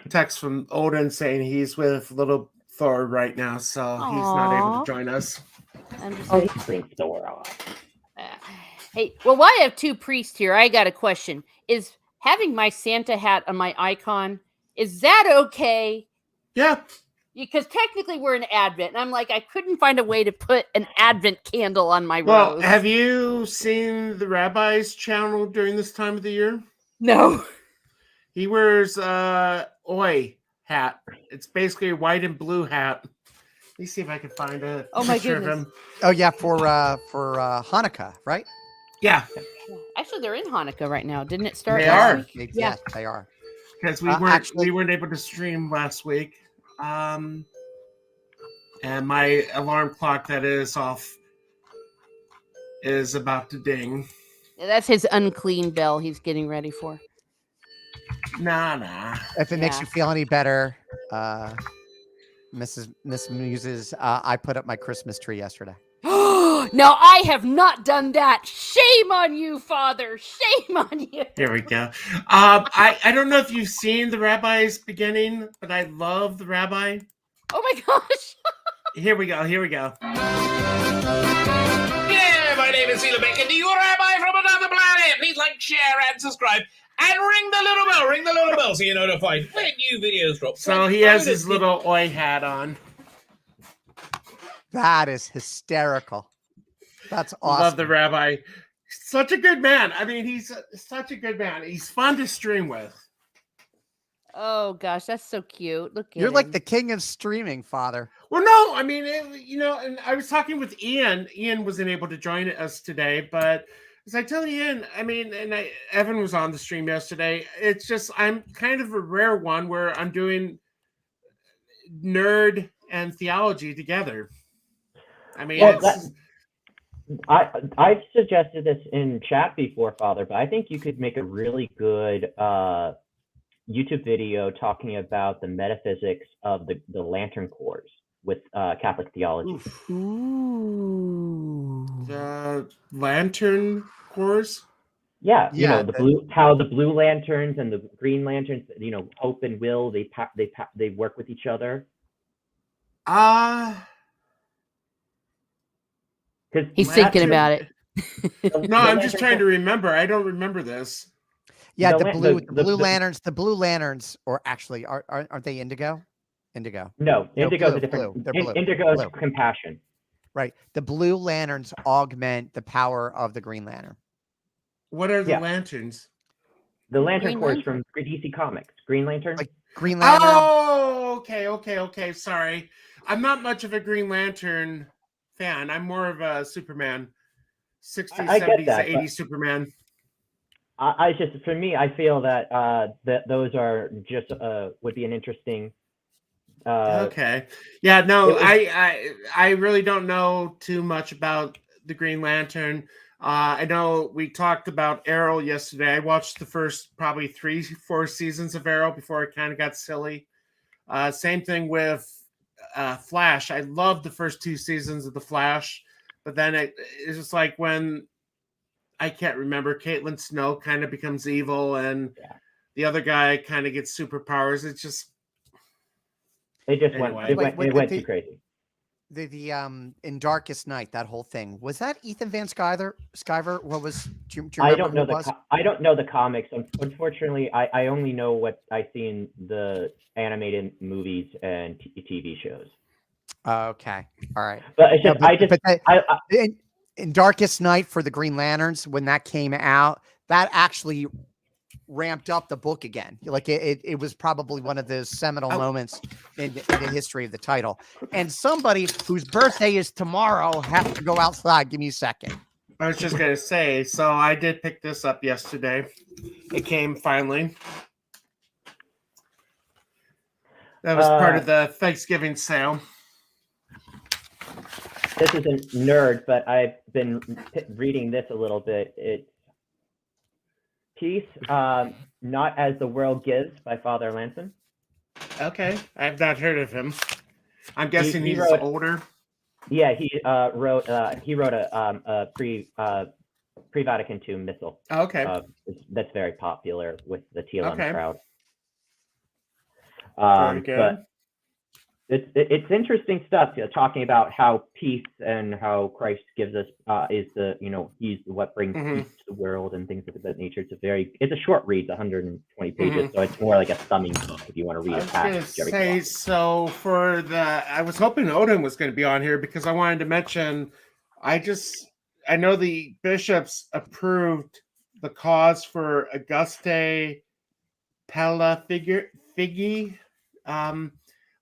a text from Odin saying he's with little Thor right now, so he's not able to join us.
Oh, he's bring Thor off.
Hey, well, why I have two priests here, I got a question. Is having my Santa hat on my icon, is that okay?
Yeah.
Because technically we're in Advent, and I'm like, I couldn't find a way to put an Advent candle on my
Well,
rose.
have you seen the rabbi's channel during this time of the year?
No.
He wears oi hat. It's basically a white and blue hat. Let me see if I can find a
Oh my
picture of
goodness.
him.
Oh yeah, for Hanukkah, right?
Yeah,
Actually, they're in Hanukkah right now. Didn't it start?
They
last
are.
week?
Yeah, they are.
because we weren't able to stream last week. And my alarm clock that is off is about to ding.
That's his unclean bell he's getting ready for.
Nah.
If it makes
Yeah.
you feel any better, Miss Muses, I put up my Christmas tree yesterday.
Now I have not done that. Shame on you, Father. Shame on you.
Here we go. I don't know if you've seen the rabbi's beginning, but I love the rabbi.
Oh my gosh.
Here we go.
Yeah, my name is Sheila Bacon. Do you rabbi from another planet? Please like, share, and subscribe. And ring the little bell so you're notified when new videos drop.
So he has his little oi hat on.
That is hysterical. That's awesome.
Love the rabbi. Such a good man. I mean, he's such a good man. He's fun to stream with.
Oh gosh, that's so cute. Look at
You're like
him.
the king of streaming, Father.
Well, no, I mean, and I was talking with Ian. Ian wasn't able to join us today, but as I tell Ian, I mean, Evan was on the stream yesterday. It's just I'm kind of a rare one where I'm doing nerd and theology together. I mean,
Well, I've suggested this in chat before, Father, but I think you could make a really good YouTube video talking about the metaphysics of the Lantern Corps with Catholic theology.
Ooh.
The Lantern Corps.
Yeah, you know
Yeah,
how the blue lanterns and the green lanterns, hope and will, they work with each other.
He's thinking about it.
No, I'm just trying to remember. I don't remember this.
Yeah,
The
the
lan-
blue
the-
blue
the-
lanterns. The blue lanterns, or actually, aren't they indigo? Indigo.
No,
No,
indigo is
blue,
a different.
blue. They're blue.
Indigo is
Blue.
compassion.
Right. The blue lanterns augment the power of the Green Lantern.
What are the
Yeah.
lanterns?
The Lantern
Green
Corps
Lantern.
from DC Comics. Green Lantern.
Like Green Lantern.
Oh, okay. Sorry. I'm not much of a Green Lantern fan. I'm more of a Superman. 60s,
I get
70s,
that,
80s Superman.
I just, for me, I feel that that those are just would be an interesting.
Okay. Yeah, no,
it was-
I really don't know too much about the Green Lantern. I know we talked about Arrow yesterday. I watched the first probably 3-4 seasons of Arrow before it kind of got silly. Same thing with Flash. I loved the first 2 seasons of the Flash, but then it's just like when I can't remember, Caitlin Snow kind of becomes evil and the other guy kind of gets superpowers. It's just
They just
Anyway.
went too crazy.
The in Darkest Night, that whole thing, was that Ethan Van Sciver? What was? Do you
I
remember
don't
who
know
it was?
I don't know the comics. Unfortunately, I only know what I see in the animated movies and TV shows.
Okay, all right.
But it's
No,
just
in Darkest Night for the Green Lanterns, when that came out, that actually ramped up the book again. Like it was probably one of the seminal moments in the history of the title. And somebody whose birthday is tomorrow has to go outside. Give me a second.
I was just gonna say, so I did pick this up yesterday. It came finally. That was part of the Thanksgiving sale.
This is a nerd, but I've been reading this a little bit. It's Peace, Not As the World Gives by Father Lanson.
Okay, I've not heard of him. I'm guessing
he
he's
wrote-
older.
Yeah, he wrote a pre-Vatican II missal.
Okay.
That's very popular with the TLM
Okay.
crowd.
Very good.
it's interesting stuff, talking about how peace and how Christ gives us is the, he's what brings
Mhm.
peace to the world and things of that nature. It's a short read, it's 120 pages, so it's more like a thumbing book if you want to read
I
a
was gonna
passage every
say, so for I was hoping Odin was going to be on here because I wanted to mention, I know the bishops approved the cause for Auguste Pelafigi,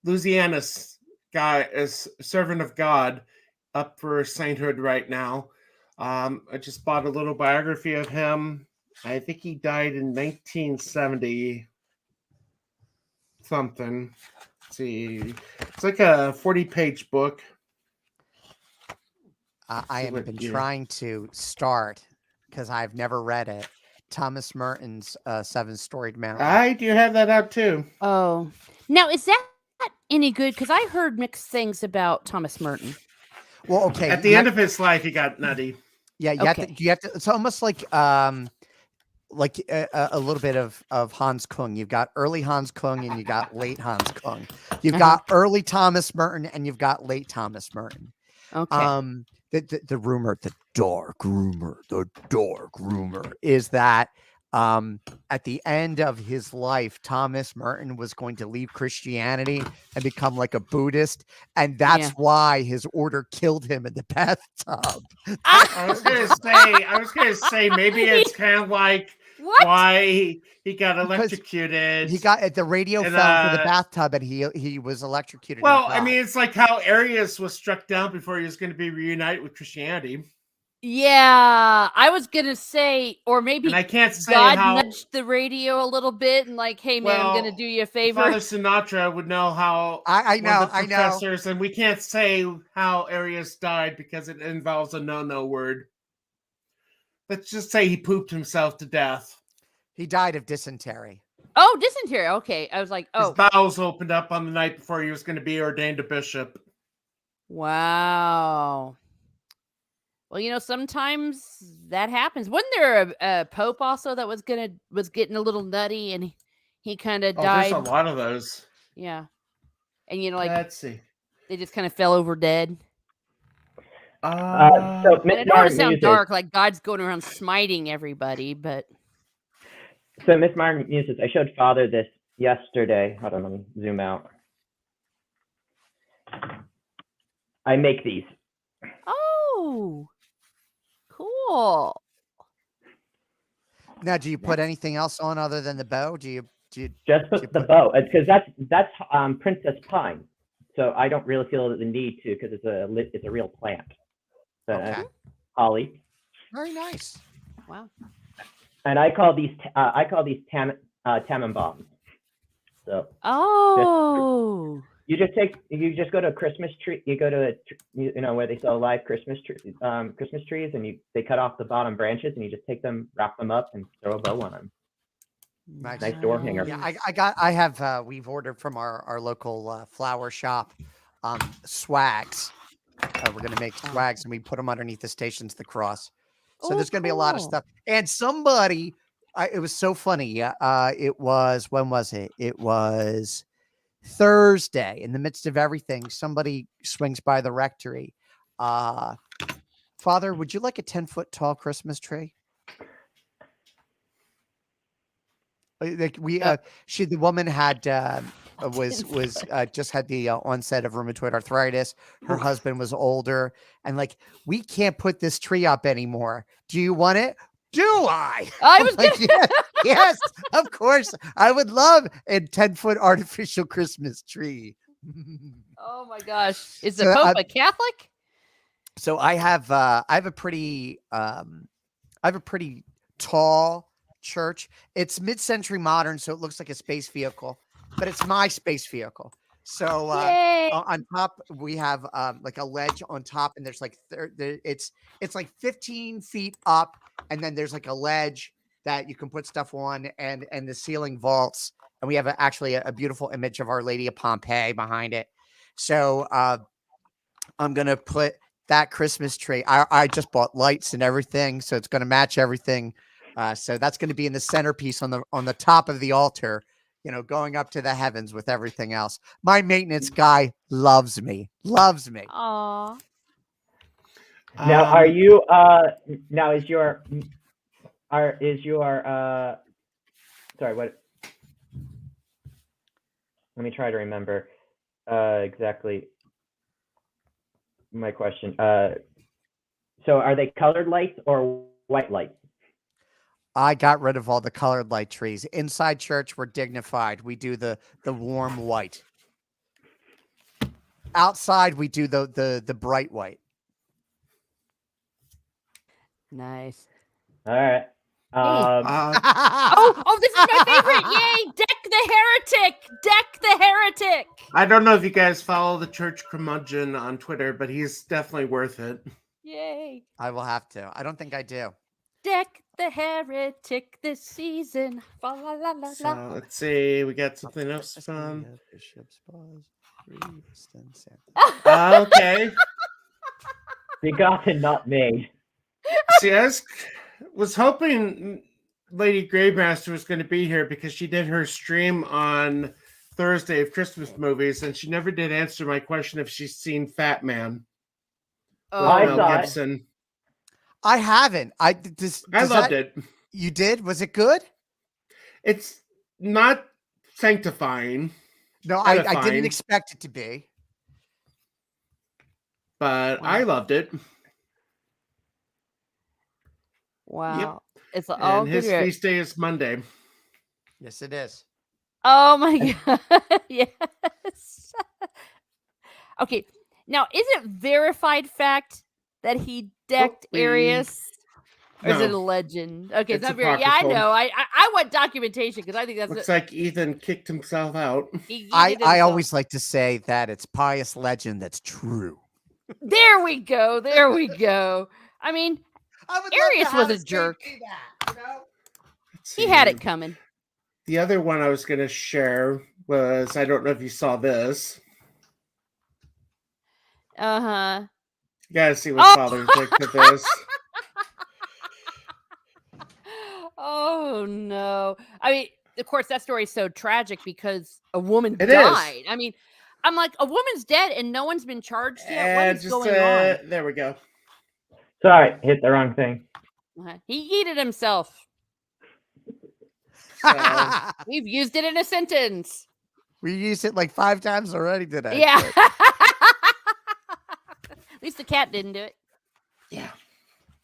Louisiana's guy is servant of God, up for sainthood right now. I just bought a little biography of him. I think he died in 1970 something. Let's see, it's like a 40-page book.
I have been trying to start because I've never read it. Thomas Merton's Seven Storied Mountain.
I do have that out too.
Oh, now is that any good? Because I heard mixed things about Thomas Merton.
Well, okay.
At the end of his life, he got nutty.
Yeah, you have to. It's almost like a little bit of Hans Kung. You've got early Hans Kung and you got late Hans Kung. You've got early Thomas Merton and you've got late Thomas Merton.
Okay.
The dark rumor is that at the end of his life, Thomas Merton was going to leave Christianity and become like a Buddhist, and that's why his order killed him in the bathtub.
I was gonna say maybe it's kind of like why he got electrocuted.
He got the radio fell into the bathtub and he was electrocuted.
Well, I mean, it's like how Arius was struck down before he was going to be reunited with Christianity.
Yeah, I was gonna say, or maybe
And I can't say
God
how-
nudged the radio a little bit and like, hey man, I'm gonna do you a favor.
Father Sinatra would know how.
I know,
one of the
I know.
professors, and we can't say how Arius died because it involves a no-no word. Let's just say he pooped himself to death.
He died of dysentery.
Oh, dysentery. Okay, I was like,
His
oh,
bowels opened up on the night before he was going to be ordained a bishop.
wow. Well, sometimes that happens. Wasn't there a pope also that was getting a little nutty and he kind of died?
There's a lot of those.
Yeah, and
let's see,
they just kind of fell over dead.
So
And I don't want to
Martin
sound
Music-
dark, like God's going around smiting everybody, but
So Miss Martin uses. I showed Father this yesterday. Hold on, let me zoom out. I make these.
oh, cool.
Now, do you put anything else on other than the bow? Do you
Just put the bow, because that's Princess Pine. So I don't really feel the need to, because it's a real plant. So,
Okay.
holly.
Very nice.
Wow.
And I call these Tannenbaums. So you just go to a Christmas tree. You go to where they sell live Christmas trees, and they cut off the bottom branches and you just take them, wrap them up, and throw a bow on them. Nice door hanger.
Yeah, we've ordered from our local flower shop swags. We're gonna make swags and we put them underneath the stations, the cross. So there's gonna be a lot of stuff. And somebody, it was so funny. It was, when was it? It was Thursday. In the midst of everything, somebody swings by the rectory. Father, would you like a 10-foot tall Christmas tree? The woman had just had the onset of rheumatoid arthritis. Her husband was older, and we can't put this tree up anymore. Do you want it? Do I?
I was
like, yes, of course. I would love a 10-foot artificial Christmas tree.
Oh my gosh, is the
So,
Pope a Catholic?
So I have a pretty tall church. It's mid-century modern, so it looks like a space vehicle, but it's my space vehicle. So on top we have like a ledge on top, and there's it's like 15 feet up, and then there's like a ledge that you can put stuff on, and the ceiling vaults, and we have actually a beautiful image of Our Lady of Pompeii behind it. So I'm gonna put that Christmas tree. I just bought lights and everything, so it's gonna match everything. So that's going to be in the centerpiece on the top of the altar, going up to the heavens with everything else. My maintenance guy loves me. Loves me.
Aw.
Now, are you? Now is your? Sorry, what? Let me try to remember exactly my question. So are they colored lights or white lights?
I got rid of all the colored light trees. Inside church, we're dignified. We do the warm white. Outside, we do the bright white.
Nice.
All right.
Oh, this is my favorite! Yay! Deck the heretic! Deck the heretic!
I don't know if you guys follow the Church Curmudgeon on Twitter, but he's definitely worth it.
Yay!
I will have to. I don't think I do.
Deck the heretic this season. Fa la la la
So
la.
let's see. We got something else fun. Okay.
Begotten, not made.
See, I was hoping Lady Gravemaster was going to be here because she did her stream on Thursday of Christmas movies, and she never did answer my question if she's seen Fat Man.
I
Mel
saw it.
Gibson.
I haven't. I
loved it.
You did? Was it good?
It's not sanctifying.
No, I
Edifying,
didn't expect it to be.
but I loved it.
Wow. It's all
And
good.
his
here.
feast day is Monday.
Yes, it is.
Oh my god. Yes. Okay. Now, is it verified fact that he decked
we-
Arius? Or is it a
No.
legend? Okay, it's
It's
not very. Yeah, I
apocryphal.
know. I want documentation because I think that's
Looks like Ethan kicked himself out.
he
I
did himself.
always like to say that it's pious legend that's true.
There we go. There we go. I mean, Arius was a jerk.
Let's
He had
see.
it coming.
The other one I was going to share was, I don't know if you saw this.
Uh-huh.
You got to see what
Oh!
Father thinks of this.
Oh no. I mean, of course that story is so tragic because a woman
It is.
died. I mean, I'm like, a woman's dead and no one's been charged yet. What
And
is
just,
going on?
there we go.
Sorry, hit the wrong thing.
He yeeted himself.
So,
We've used it in a sentence.
We used it like 5 times already today.
Yeah. At least the cat didn't do it.
yeah.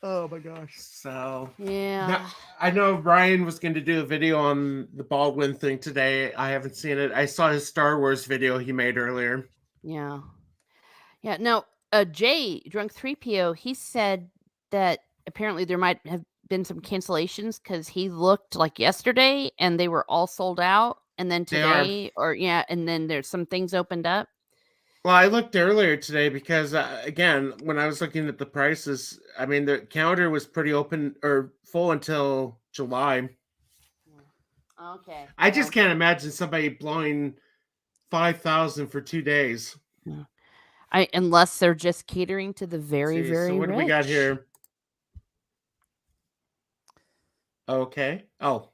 Oh my gosh.
So,
Yeah.
now, I know Ryan was going to do a video on the Baldwin thing today. I haven't seen it. I saw his Star Wars video he made earlier.
Yeah. Yeah. Now, Jay, Drunk 3PO, he said that apparently there might have been some cancellations because he looked like yesterday and they were all sold out. And then
They are.
today, and then there's some things opened up.
Well, I looked earlier today because, again, when I was looking at the prices, I mean, the counter was pretty open or full until July.
Okay.
I just can't imagine somebody blowing 5,000 for 2 days.
Unless they're just catering to the very,
See,
very
so what
rich.
do we got here? Okay. Oh.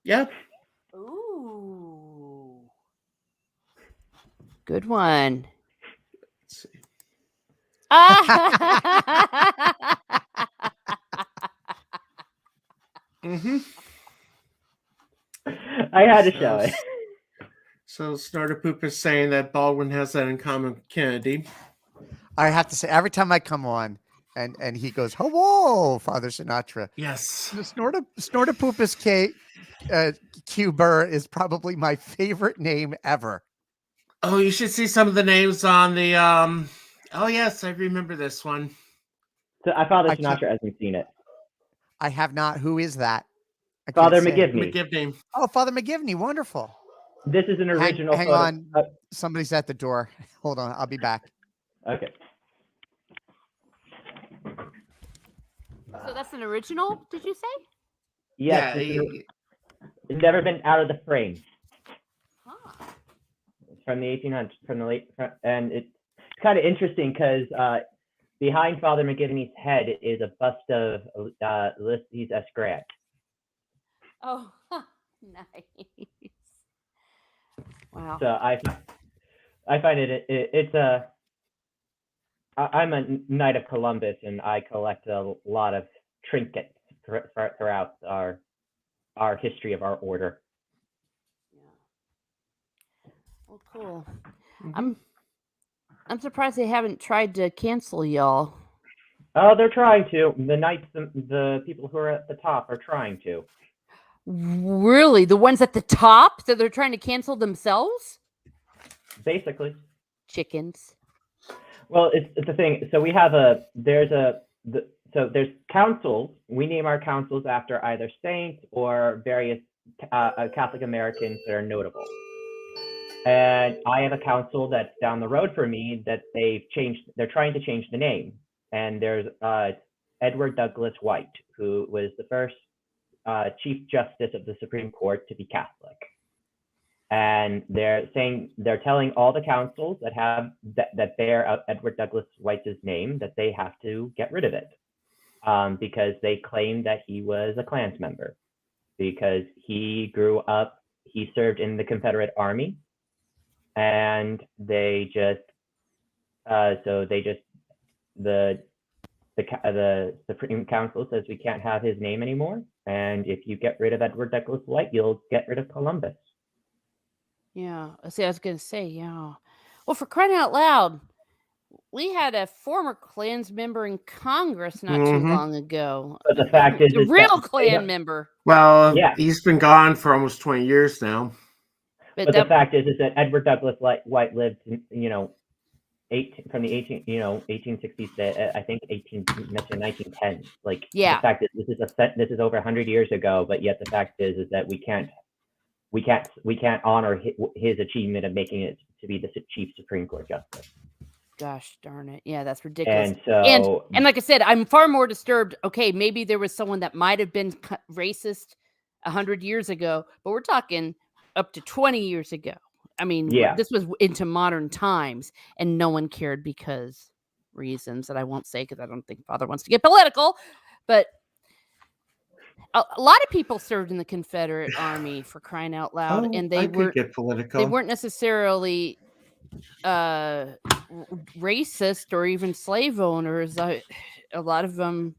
Yeah.
Ooh. Good one.
Let's see. Mm-hmm.
I had to show it.
So Snorter Poop is saying that Baldwin has that in common with Kennedy.
I have to say, every time I come on and he goes, hello, Father Sinatra.
Yes.
The Snortapoopas Q Burr is probably my favorite name ever.
Oh, you should see some of the names on the oh yes, I remember this one.
So Father
I can't-
Sinatra hasn't seen it.
I have not. Who is that? I
Father
can't say.
McGivney.
McGivney.
Oh, Father McGivney. Wonderful.
This is an original.
Hang
photo-
on. Somebody's at the door. Hold on. I'll be back.
Okay.
So that's an original, did you say?
Yes,
Yeah,
it's never been out of the frame.
Huh.
It's from the 1800s, from the late, and it's kind of interesting because behind Father McGivney's head is a bust of Ulysses S. Grant.
Oh, nice. Wow.
So I find it's a. I'm a Knight of Columbus, and I collect a lot of trinkets throughout our history of our order.
Well, cool. I'm surprised they haven't tried to cancel y'all.
Oh, they're trying to. The knights, the people who are at the top, are trying to.
Really, the ones at the top that they're trying to cancel themselves?
Basically.
Chickens.
Well, it's the thing. So we have there's councils. We name our councils after either saints or various Catholic Americans that are notable. And I have a council that's down the road from me that they're trying to change the name. And there's Edward Douglas White, who was the first Chief Justice of the Supreme Court to be Catholic. And they're telling all the councils that have that bear Edward Douglas White's name that they have to get rid of it, because they claim that he was a Klans member, because he grew up, he served in the Confederate Army, and the Supreme Council says we can't have his name anymore, and if you get rid of Edward Douglas White, you'll get rid of Columbus.
Yeah. See, I was going to say, yeah. Well, for crying out loud, we had a former Klans member in Congress not too long ago.
But the fact is,
a real Klan member.
Well,
yeah,
he's been gone for almost 20 years now.
But the fact is that Edward Douglas White lived, from the 1860s to I think 1910. Like,
yeah.
The fact is, this is over 100 years ago. But yet the fact is that we can't honor his achievement of making it to be the Chief Supreme Court Justice.
Gosh darn it. Yeah, that's ridiculous.
And so,
and like I said, I'm far more disturbed. Okay, maybe there was someone that might have been racist 100 years ago, but we're talking up to 20 years ago. I mean, this was into modern times, and no one cared because reasons that I won't say because I don't think Father wants to get political, but a lot of people served in the Confederate Army, for crying out loud, and they weren't necessarily racist or even slave owners. A lot of them,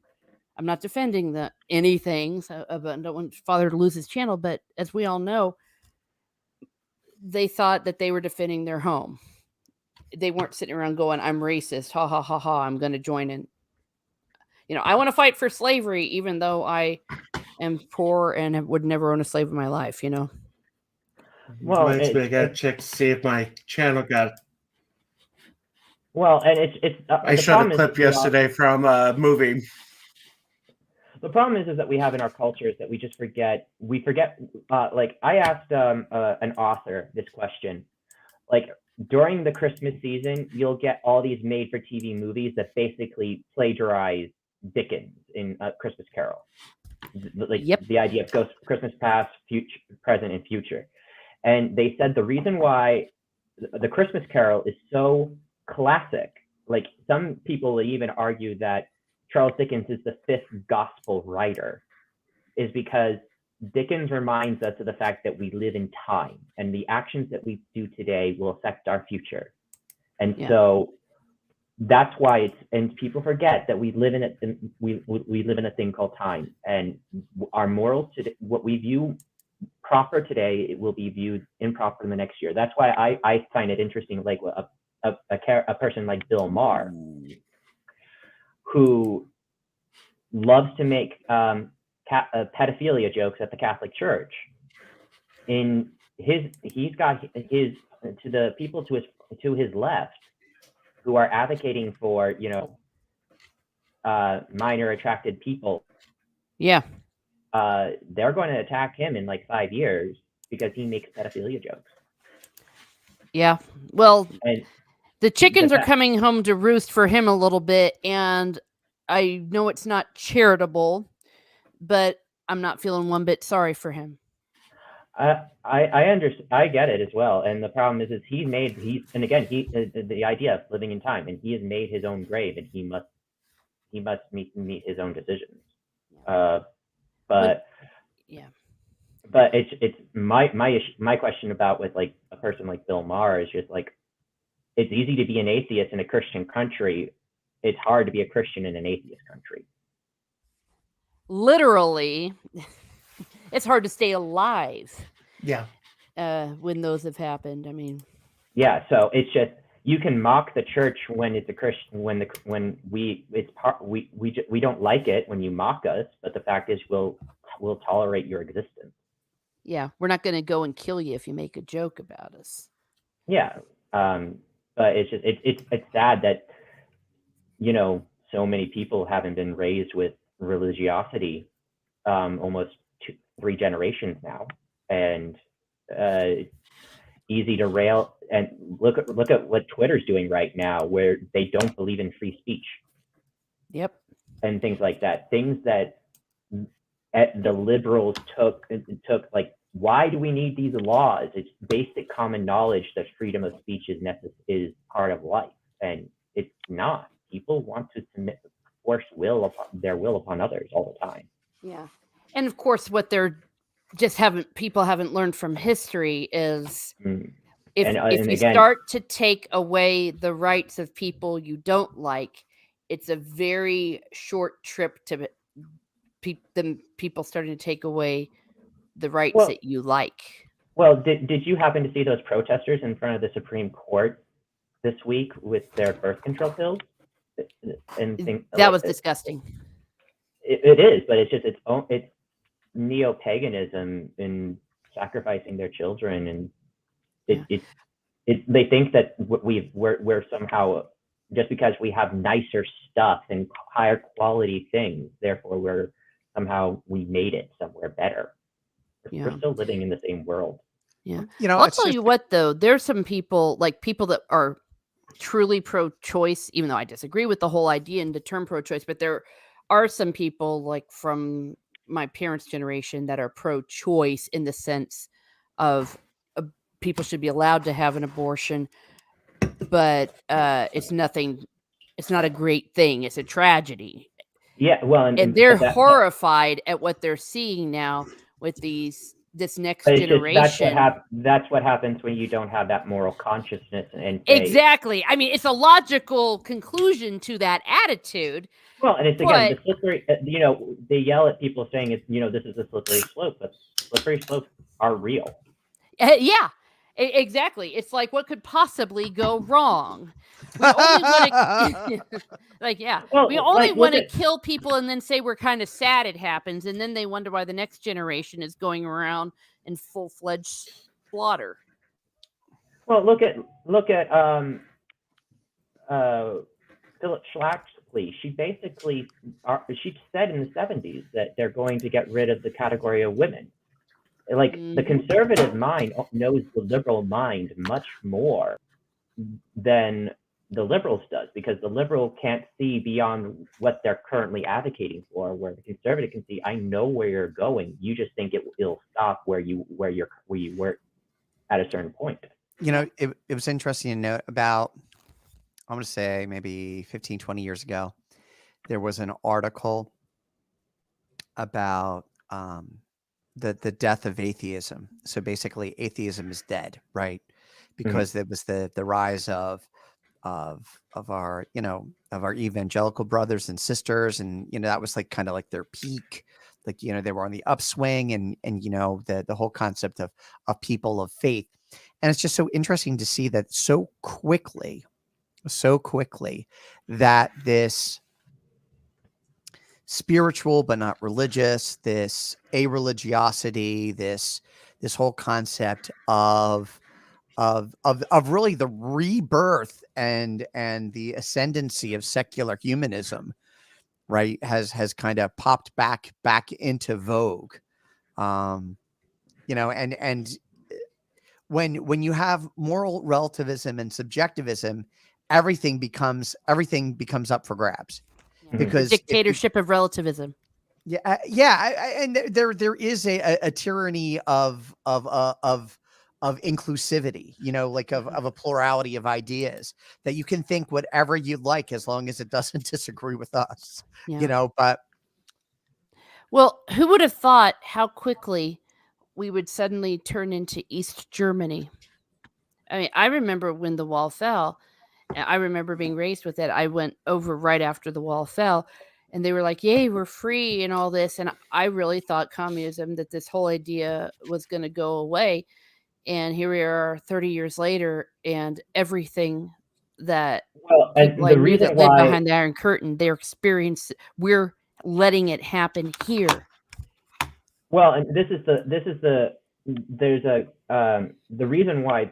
I'm not defending anything, so I don't want Father to lose his channel, but as we all know, they thought that they were defending their home. They weren't sitting around going, I'm racist, ha ha ha ha, I'm going to join in. I want to fight for slavery, even though I am poor and would never own a slave in my life,
Well,
makes me gotta check to see if my channel got.
Well, and it's.
I showed a clip yesterday from a movie.
The problem is that we have in our cultures that we just forget. We forget. Like I asked an author this question, like during the Christmas season, you'll get all these made-for-TV movies that basically plagiarize Dickens in Christmas Carol. Like the idea of ghost, Christmas past, future, present, and future. And they said the reason why the Christmas Carol is so classic, like some people would even argue that Charles Dickens is the fifth gospel writer, is because Dickens reminds us of the fact that we live in time and the actions that we do today will affect our future. And so that's why and people forget that we live in a thing called time, and our morals today, what we view proper today, it will be viewed improper in the next year. That's why I find it interesting, like a person like Bill Maher, who loves to make pedophilia jokes at the Catholic Church. He's got his to the people to his left who are advocating for minor attracted people.
Yeah.
They're going to attack him in like 5 years because he makes pedophilia jokes.
Yeah. Well,
and
the chickens are coming home to roost for him a little bit, and I know it's not charitable, but I'm not feeling one bit sorry for him.
I understand. I get it as well. And the problem is the idea of living in time, and he has made his own grave, and he must meet his own decisions. But it's my question about with like a person like Bill Maher is just like, it's easy to be an atheist in a Christian country. It's hard to be a Christian in an atheist country.
Literally, it's hard to stay alive.
Yeah.
When those have happened. I mean,
Yeah, so it's just, you can mock the church when it's a Christian, we don't like it when you mock us, but the fact is we'll tolerate your existence.
yeah, we're not going to go and kill you if you make a joke about us.
Yeah, but it's just it's sad that, you know, so many people haven't been raised with religiosity, almost 3 generations now, and it's easy to rail. And look at what Twitter's doing right now, where they don't believe in free speech.
Yep.
And things like that. Things that the liberals took like, why do we need these laws? It's basic common knowledge that freedom of speech is part of life, and it's not. People want to force their will upon others all the time.
Yeah. And of course, what people haven't learned from history is if you start to take away the rights of people you don't like, it's a very short trip to people starting to take away the rights that you like.
Well, did you happen to see those protesters in front of the Supreme Court this week with their birth control pills? And
that was disgusting.
It is, but it's neo-paganism in sacrificing their children, and they think that we're somehow, just because we have nicer stuff and higher quality things, therefore we made it somewhere better. We're still living in the same world.
Yeah.
You know,
I'll tell you what, though, there's some people that are truly pro-choice, even though I disagree with the whole idea and the term pro-choice, but there are some people like from my parents' generation that are pro-choice in the sense of people should be allowed to have an abortion, but it's not a great thing. It's a tragedy.
Yeah, well,
and they're horrified at what they're seeing now with this next generation.
That's what happens when you don't have that moral consciousness. And
exactly. I mean, it's a logical conclusion to that attitude.
Well, and it's again the slippery. You know, they yell at people saying it's, you know, this is a slippery slope, but slippery slopes are real.
Yeah. Exactly. It's like, what could possibly go wrong? We only want to, we only want to kill people and then say we're kind of sad it happens, and then they wonder why the next generation is going around in full-fledged slaughter.
Well, look at Philip Schlafly. She basically she said in the 70s that they're going to get rid of the category of women. Like, the conservative mind knows the liberal mind much more than the liberals does, because the liberal can't see beyond what they're currently advocating for, where the conservative can see, I know where you're going. You just think it'll stop where you were at a certain point.
You know, it was interesting to note about, I'm going to say maybe 15, 20 years ago, there was an article about the death of atheism. So basically atheism is dead, right? Because there was the rise of our, you know, of our evangelical brothers and sisters. And, you know, that was like kind of like their peak, like, you know, they were on the upswing, and, you know, the whole concept of people of faith. And it's just so interesting to see that so quickly that this spiritual but not religious, this a-religiosity, this whole concept of really the rebirth and the ascendancy of secular humanism, right, has kind of popped back into vogue. You know, and when you have moral relativism and subjectivism, everything becomes up for grabs. Because
dictatorship of relativism.
And there is a tyranny of inclusivity, you know, like of a plurality of ideas, that you can think whatever you like as long as it doesn't disagree with us, you know. But
well, who would have thought how quickly we would suddenly turn into East Germany? I mean, I remember when the wall fell, I remember being raised with it. I went over right after the wall fell, and they were like, "Yay, we're free," and all this. And I really thought communism, that this whole idea was going to go away. And here we are 30 years later, and everything that
Well, and
people I
the
knew
reason
that lived
why
behind the Iron Curtain, they're experiencing, we're letting it happen here.
Well, and this is the there's a the reason why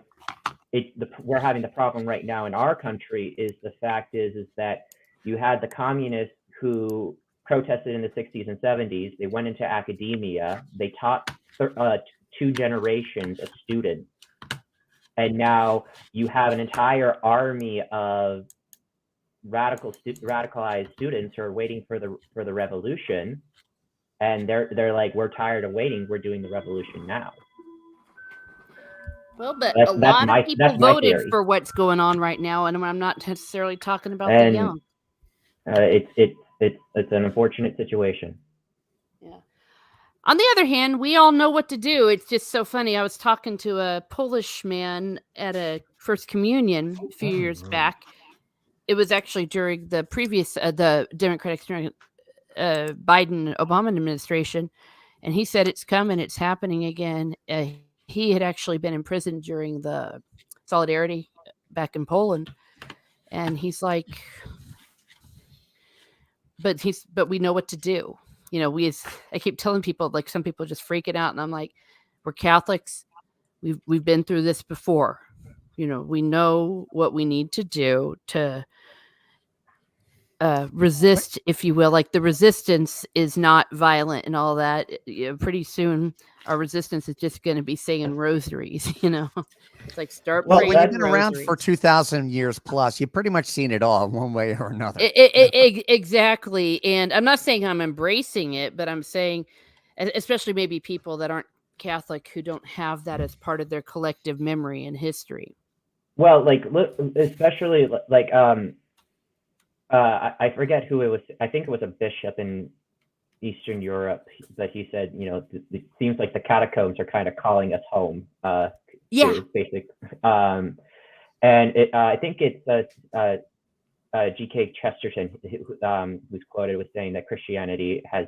we're having the problem right now in our country is the fact is that you had the communists who protested in the 60s and 70s. They went into academia. They taught 2 generations of students, and now you have an entire army of radicalized students who are waiting for the revolution. And they're like, we're tired of waiting. We're doing the revolution now.
Well, but
That's
a lot
my-
of people
that's my
voted
theory.
for what's going on right now, and I'm not necessarily talking about the
And
young.
it's an unfortunate situation.
On the other hand, we all know what to do. It's just so funny. I was talking to a Polish man at a First Communion a few years back. It was actually during the previous, the Democratic Biden-Obama administration. And he said, it's coming, it's happening again. He had actually been in prison during the Solidarity back in Poland. And he's like, but we know what to do. You know, I keep telling people, like, some people just freaking out, and I'm like, we're Catholics. We've been through this before. You know, we know what we need to do to resist, if you will. Like, the resistance is not violent and all that. Pretty soon, our resistance is just going to be saying rosaries. You know, it's like start
Well,
praying
when you've been
rosaries.
around for 2,000 years plus, you've pretty much seen it all in one way or another.
Exactly. And I'm not saying I'm embracing it, but I'm saying, especially maybe people that aren't Catholic who don't have that as part of their collective memory and history.
Well, like, especially like I forget who it was. I think it was a bishop in Eastern Europe, but he said, you know, it seems like the catacombs are kind of calling us home.
Yeah.
Basic. And I think it's G.K. Chesterton who's quoted with saying that Christianity has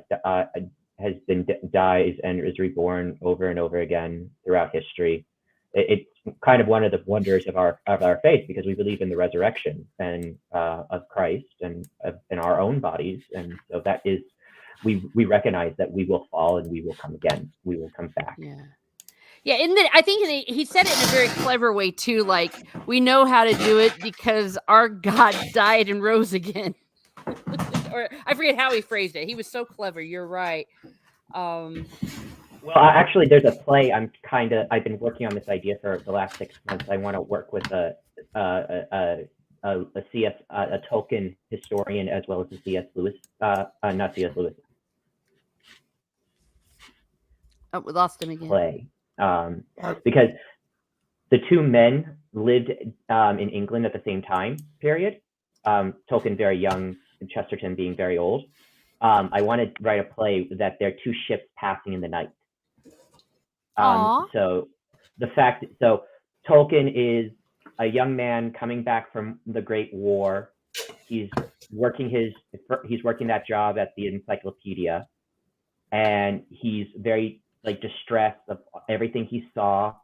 been dies and is reborn over and over again throughout history. It's kind of one of the wonders of our faith, because we believe in the resurrection and of Christ and in our own bodies, and so that is we recognize that we will fall and we will come again. We will come back.
Yeah, and then I think he said it in a very clever way too. Like, we know how to do it because our God died and rose again. Or I forget how he phrased it. He was so clever. You're right.
Well, actually, there's a play. I've been working on this idea for the last 6 months. I want to work with a Tolkien historian as well as a C.S. Lewis, not C.S. Lewis.
Oh, we lost him again.
Play, because the 2 men lived in England at the same time period. Tolkien very young, and Chesterton being very old. I want to write a play that there are 2 ships passing in the night. So Tolkien is a young man coming back from the Great War. He's working that job at the encyclopedia, and he's very distressed of everything he saw.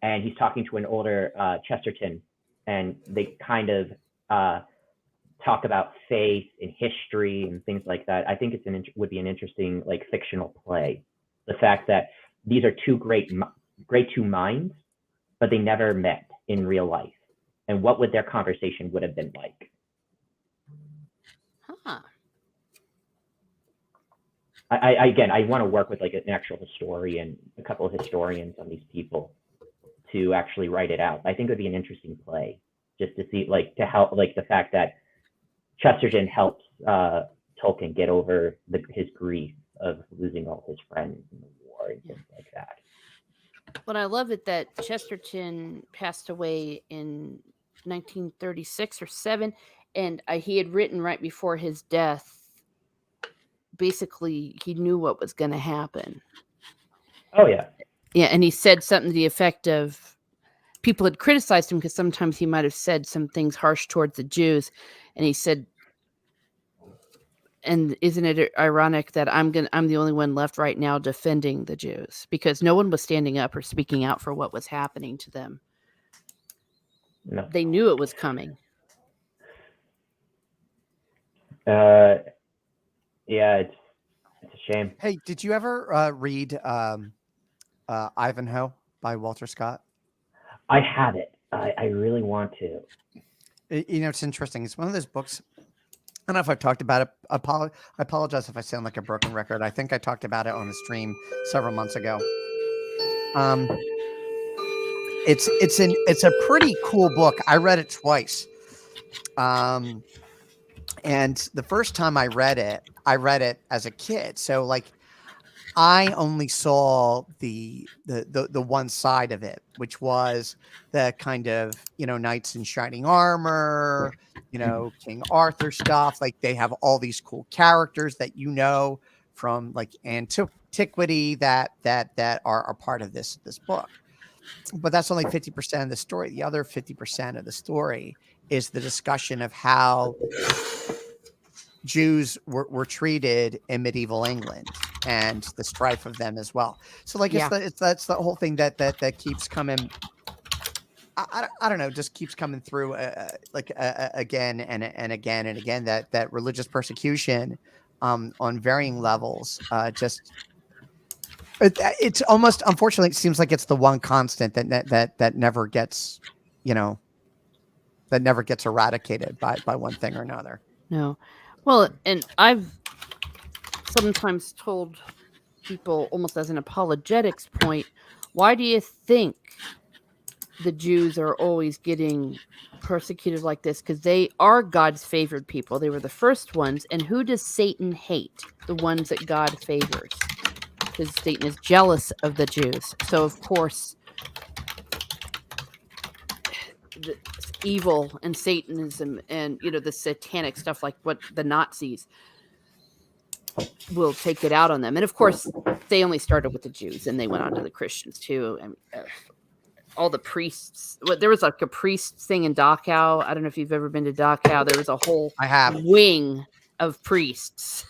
And he's talking to an older Chesterton, and they kind of talk about faith and history and things like that. I think would be an interesting fictional play. The fact that these are 2 great 2 minds, but they never met in real life, and what would their conversation would have been like.
Huh.
I want to work with an actual historian, a couple of historians on these people to actually write it out. I think it would be an interesting play, just to see to help the fact that Chesterton helps Tolkien get over his grief of losing all his friends in the war and things like that.
But I love it that Chesterton passed away in 1936 or 7, and he had written right before his death. Basically, he knew what was going to happen.
Oh yeah.
Yeah, and he said something to the effect of, people had criticized him because sometimes he might have said some things harsh towards the Jews, and he said, and isn't it ironic that I'm the only one left right now defending the Jews, because no one was standing up or speaking out for what was happening to them.
No.
They knew it was coming.
Yeah, it's a shame.
Hey, did you ever read Ivanhoe by Walter Scott?
I have it. I really want to.
You know, it's interesting. It's one of those books. I don't know if I've talked about it. I apologize if I sound like a broken record. I think I talked about it on a stream several months ago. It's a pretty cool book. I read it twice. And the first time I read it as a kid. So like I only saw the one side of it, which was the kind of, you know, knights in shining armor, you know, King Arthur stuff. Like they have all these cool characters that, you know, from like antiquity that are part of this book. But that's only 50% of the story. The other 50% of the story is the discussion of how Jews were treated in medieval England and the strife of them as well. So like, that's the whole thing that keeps coming. I don't know, just keeps coming through again and again and again, that religious persecution on varying levels. It's almost, unfortunately, it seems like it's the one constant that never gets, you know, that never gets eradicated by one thing or another.
No. Well, and I've sometimes told people, almost as an apologetics point, why do you think the Jews are always getting persecuted like this? Because they are God's favored people. They were the first ones. And who does Satan hate? The ones that God favors. Because Satan is jealous of the Jews. So, of course, the evil and Satanism and, you know, the satanic stuff, like what the Nazis will take it out on them. And of course, they only started with the Jews and they went on to the Christians too. And all the priests, there was like a priest thing in Dachau. I don't know if you've ever been to Dachau. There was a whole wing of priests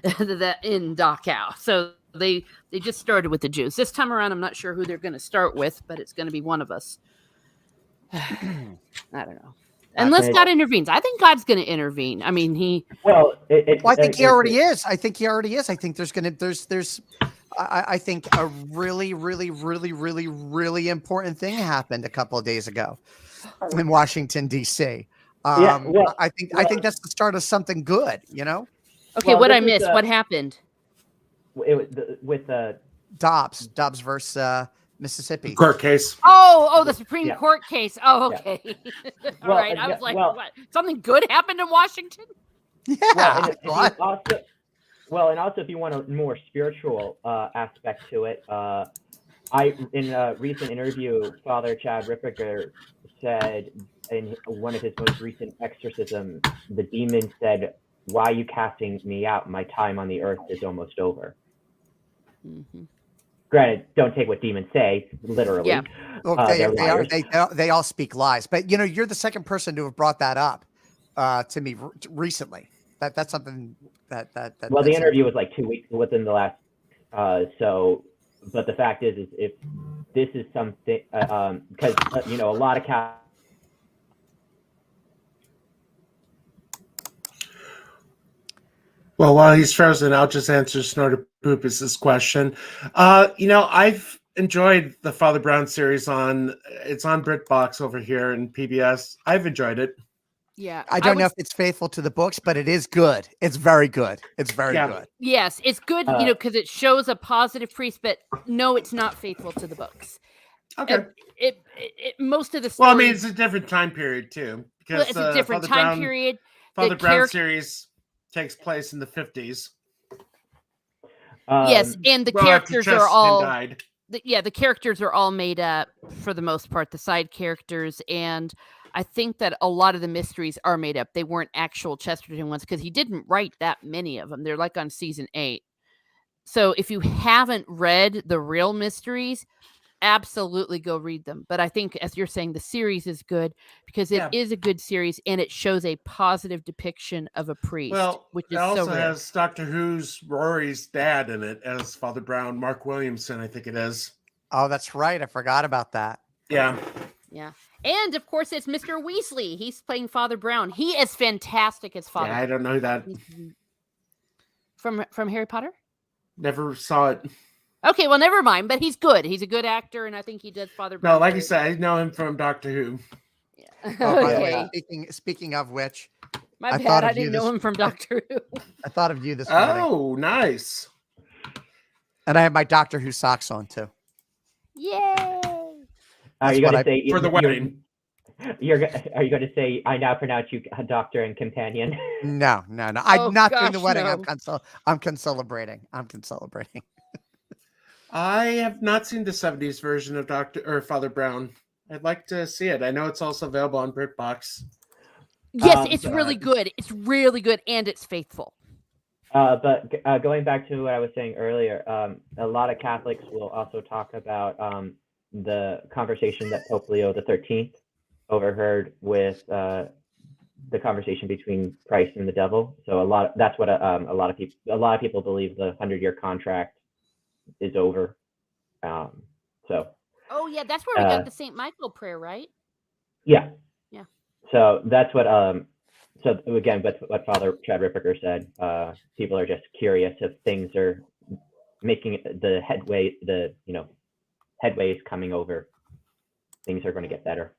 that in Dachau. So they just started with the Jews. This time around, I'm not sure who they're going to start with, but it's going to be one of us. I don't know. Unless God intervenes. I think God's going to intervene. I mean,
I think he already is. I think he already is. I think there's I think a really, really, really, really, really important thing happened a couple of days ago in Washington, D.C. I think that's the start of something good, you know?
Okay, what I missed? What happened?
With
Dobbs versus Mississippi
court case.
Oh, the Supreme Court case. Oh, okay. All right. I was like, what? Something good happened in Washington?
Yeah.
And also, if you want a more spiritual aspect to it, in a recent interview, Father Chad Ripperger said in one of his most recent exorcisms, the demon said, "Why are you casting me out? My time on the earth is almost over."
Mm-hmm.
Granted, don't take what demons say literally.
Yeah.
They all speak lies. But, you know, you're the second person to have brought that up to me recently. That's something that
well, the interview was like 2 weeks within the last. But the fact is if this is something, because you know, a lot of
Well, while he's frozen, I'll just answer Snorter Poopus's question. You know, I've enjoyed the Father Brown series it's on BritBox over here in PBS. I've enjoyed it.
Yeah.
I don't know if it's faithful to the books, but it is good. It's very good. It's very good.
Yes, it's good, you know, because it shows a positive priest, but no, it's not faithful to the books.
Okay.
It most of the stories,
well, I mean, it's a different time period too, because
it's a different time period.
Father Brown series takes place in the 50s.
Yes, and the characters are all the characters are all made up for the most part, the side characters, and I think that a lot of the mysteries are made up. They weren't actual Chesterton ones because he didn't write that many of them. They're like on season 8. So if you haven't read the real mysteries, absolutely go read them. But I think, as you're saying, the series is good because it is a good series and it shows a positive depiction of a priest,
Well,
which
it
is
also
so rare.
has Doctor Who's Rory's dad in it as Father Brown, Mark Williamson, I think it is.
Oh, that's right. I forgot about that.
Yeah.
Yeah. And of course, it's Mr. Weasley. He's playing Father Brown. He is fantastic as Father.
Yeah, I don't know that.
From Harry Potter?
Never saw it.
Okay, well, never mind. But he's good. He's a good actor, and I think he does Father Brown.
No, like you
very
said, I know him from Doctor Who.
Oh, by the
Okay.
way, speaking of which,
My
I
bad.
thought
I
of you
didn't know
this-
him from Doctor Who.
I thought of you this morning.
Oh, nice.
And I have my Doctor Who socks on too.
Yay!
Are you
what
going
I-
to say
for the wedding.
Are you going to say I now pronounce you doctor and companion?
No.
Oh,
I'm not doing the
gosh,
wedding.
no.
I'm concelebrating.
I have not seen the 70s version of Father Brown. I'd like to see it. I know it's also available on BritBox.
Yes, it's really good. It's really good, and it's faithful.
But going back to what I was saying earlier, a lot of Catholics will also talk about the conversation that Pope Leo XIII overheard with the conversation between Christ and the devil. So that's what a lot of people believe the 100-year contract is over. So.
Oh yeah, that's where we got the St. Michael prayer, right?
Yeah.
Yeah.
So that's what so again, what Father Chad Ripperger said, people are just curious if things are making the headway, headway is coming over. Things are going to get better.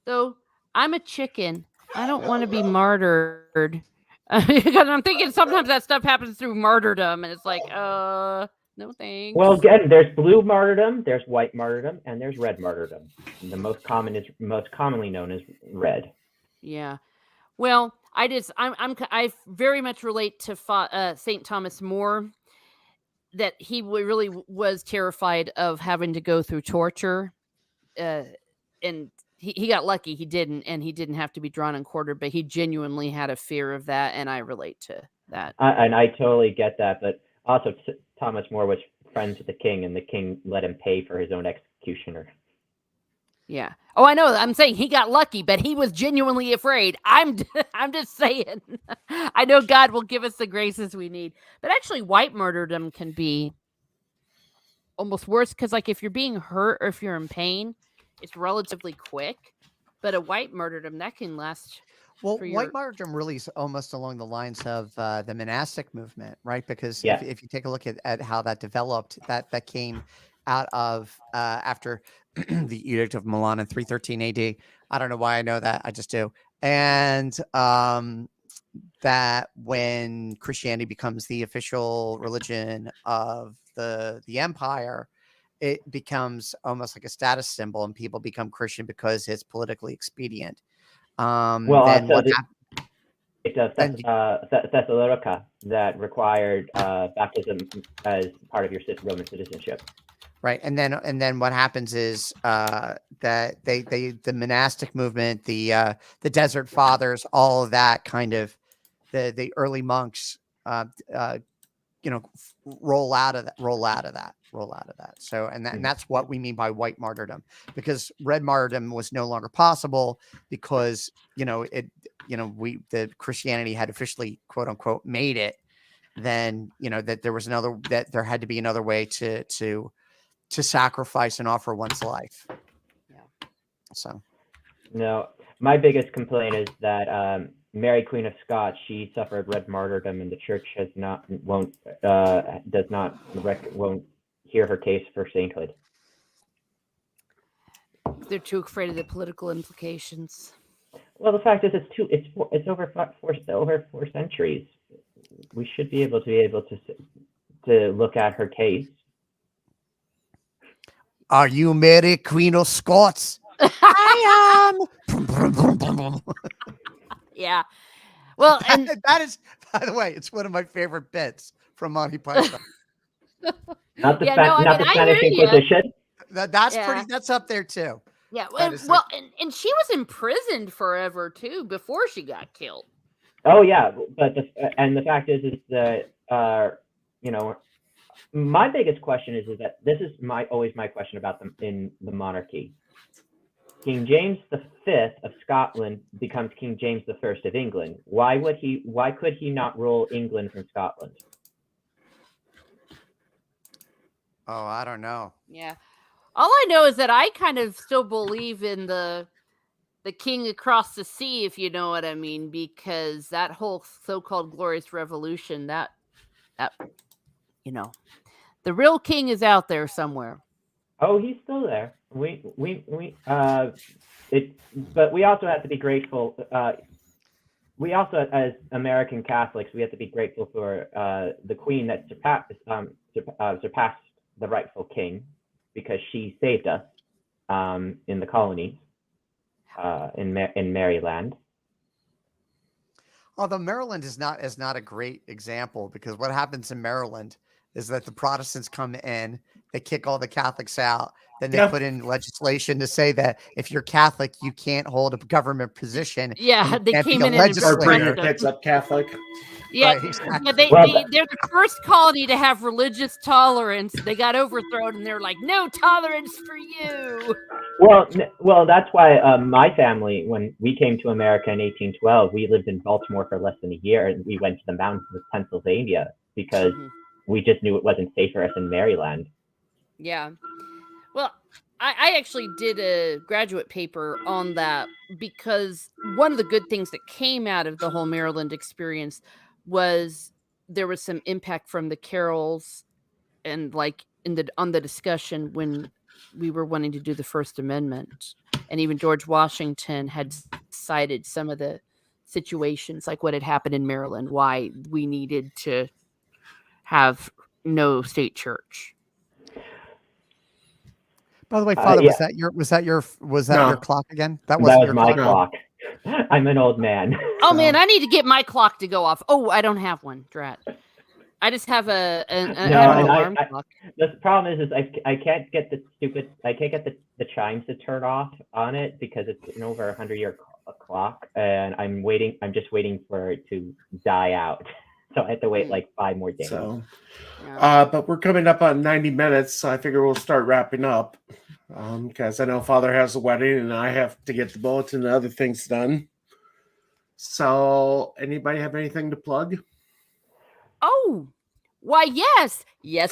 So I'm a chicken. I don't want to be martyred. Because I'm thinking sometimes that stuff happens through martyrdom, and it's like, no thanks.
Well, again, there's blue martyrdom, there's white martyrdom, and there's red martyrdom. The most commonly known as red.
Yeah. Well, I very much relate to St. Thomas More, that he really was terrified of having to go through torture, and he got lucky. He didn't have to be drawn and quartered, but he genuinely had a fear of that, and I relate to that.
And I totally get that, but also Thomas More was friends with the king, and the king let him pay for his own executioner.
Yeah. Oh, I know. I'm saying he got lucky, but he was genuinely afraid. I'm just saying. I know God will give us the graces we need. But actually, white martyrdom can be almost worse because, like, if you're being hurt or if you're in pain, it's relatively quick. But a white martyrdom, that can last.
Well, white martyrdom really is almost along the lines of the monastic movement, right? Because if you take a look at how that developed, that came out of after the Edict of Milan in 313 AD. I don't know why I know that. I just do. And that when Christianity becomes the official religion of the empire, it becomes almost like a status symbol, and people become Christian because it's politically expedient.
It does Thessalonica that required baptism as part of your Roman citizenship.
Right, and then what happens is that the monastic movement, the Desert Fathers, all of that kind of the early monks, roll out of that. So and that's what we mean by white martyrdom, because red martyrdom was no longer possible because the Christianity had officially, quote unquote, made it. Then that there had to be another way to sacrifice and offer one's life.
Yeah.
So.
No, my biggest complaint is that Mary Queen of Scots, she suffered red martyrdom, and the church won't hear her case for sainthood.
They're too afraid of the political implications.
Well, the fact is, it's over four centuries. We should be able to look at her case.
Are you Mary Queen of Scots? I am.
Yeah. Well, and
that is, by the way, it's one of my favorite bits from Monty Python.
Not the Spanish Inquisition.
That's pretty. That's up there too.
Yeah. Well, and she was imprisoned forever too before she got killed.
Oh yeah, but the fact is that My biggest question is that this is always my question about them in the monarchy. King James V of Scotland becomes King James I of England. Why could he not rule England from Scotland?
Oh, I don't know.
Yeah. All I know is that I kind of still believe in the king across the sea, if you know what I mean, because that whole so-called glorious revolution, that you know, the real king is out there somewhere.
Oh, he's still there. But we also have to be grateful. We also, as American Catholics, we have to be grateful for the Queen that surpassed the rightful king, because she saved us in the colonies in Maryland.
Although Maryland is not a great example, because what happens in Maryland is that the Protestants come in, they kick all the Catholics out, then they put in legislation to say that if you're Catholic, you can't hold a government position.
Yeah, they
can't be
came
a
in and
Or bring your
impressed
kids up Catholic.
Yeah,
Right, exactly.
yeah, they're the first colony to have religious tolerance. They got overthrown, and they're like, "No tolerance for you."
Well, that's why my family, when we came to America in 1812, we lived in Baltimore for less than a year, and we went to the mountains of Pennsylvania because we just knew it wasn't safe for us in Maryland.
Yeah. Well, I actually did a graduate paper on that, because one of the good things that came out of the whole Maryland experience was there was some impact from the Carols, and like on the discussion when we were wanting to do the First Amendment, and even George Washington had cited some of the situations, like what had happened in Maryland, why we needed to have no state church.
By the way, Father,
yeah.
was that your clock again? That
was
wasn't your
my
clock.
I'm an old man.
Oh man, I need to get my clock to go off. Oh, I don't have one, drat. I just have an alarm clock.
The problem is I can't get the chimes to turn off on it, because it's an over 100-year clock, and I'm just waiting for it to die out. So I have to wait like 5 more days.
So, but we're coming up on 90 minutes, so I figure we'll start wrapping up. Because I know Father has a wedding, and I have to get the bulletin and other things done. So, anybody have anything to plug?
Oh, why, yes,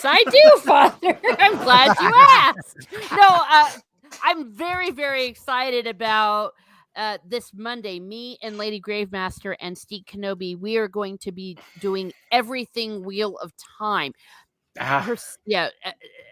I do, Father. I'm glad you asked. No, I'm very, very excited about this Monday. Me and Lady Gravemaster and Steve Kenobi, we are going to be doing everything Wheel of Time.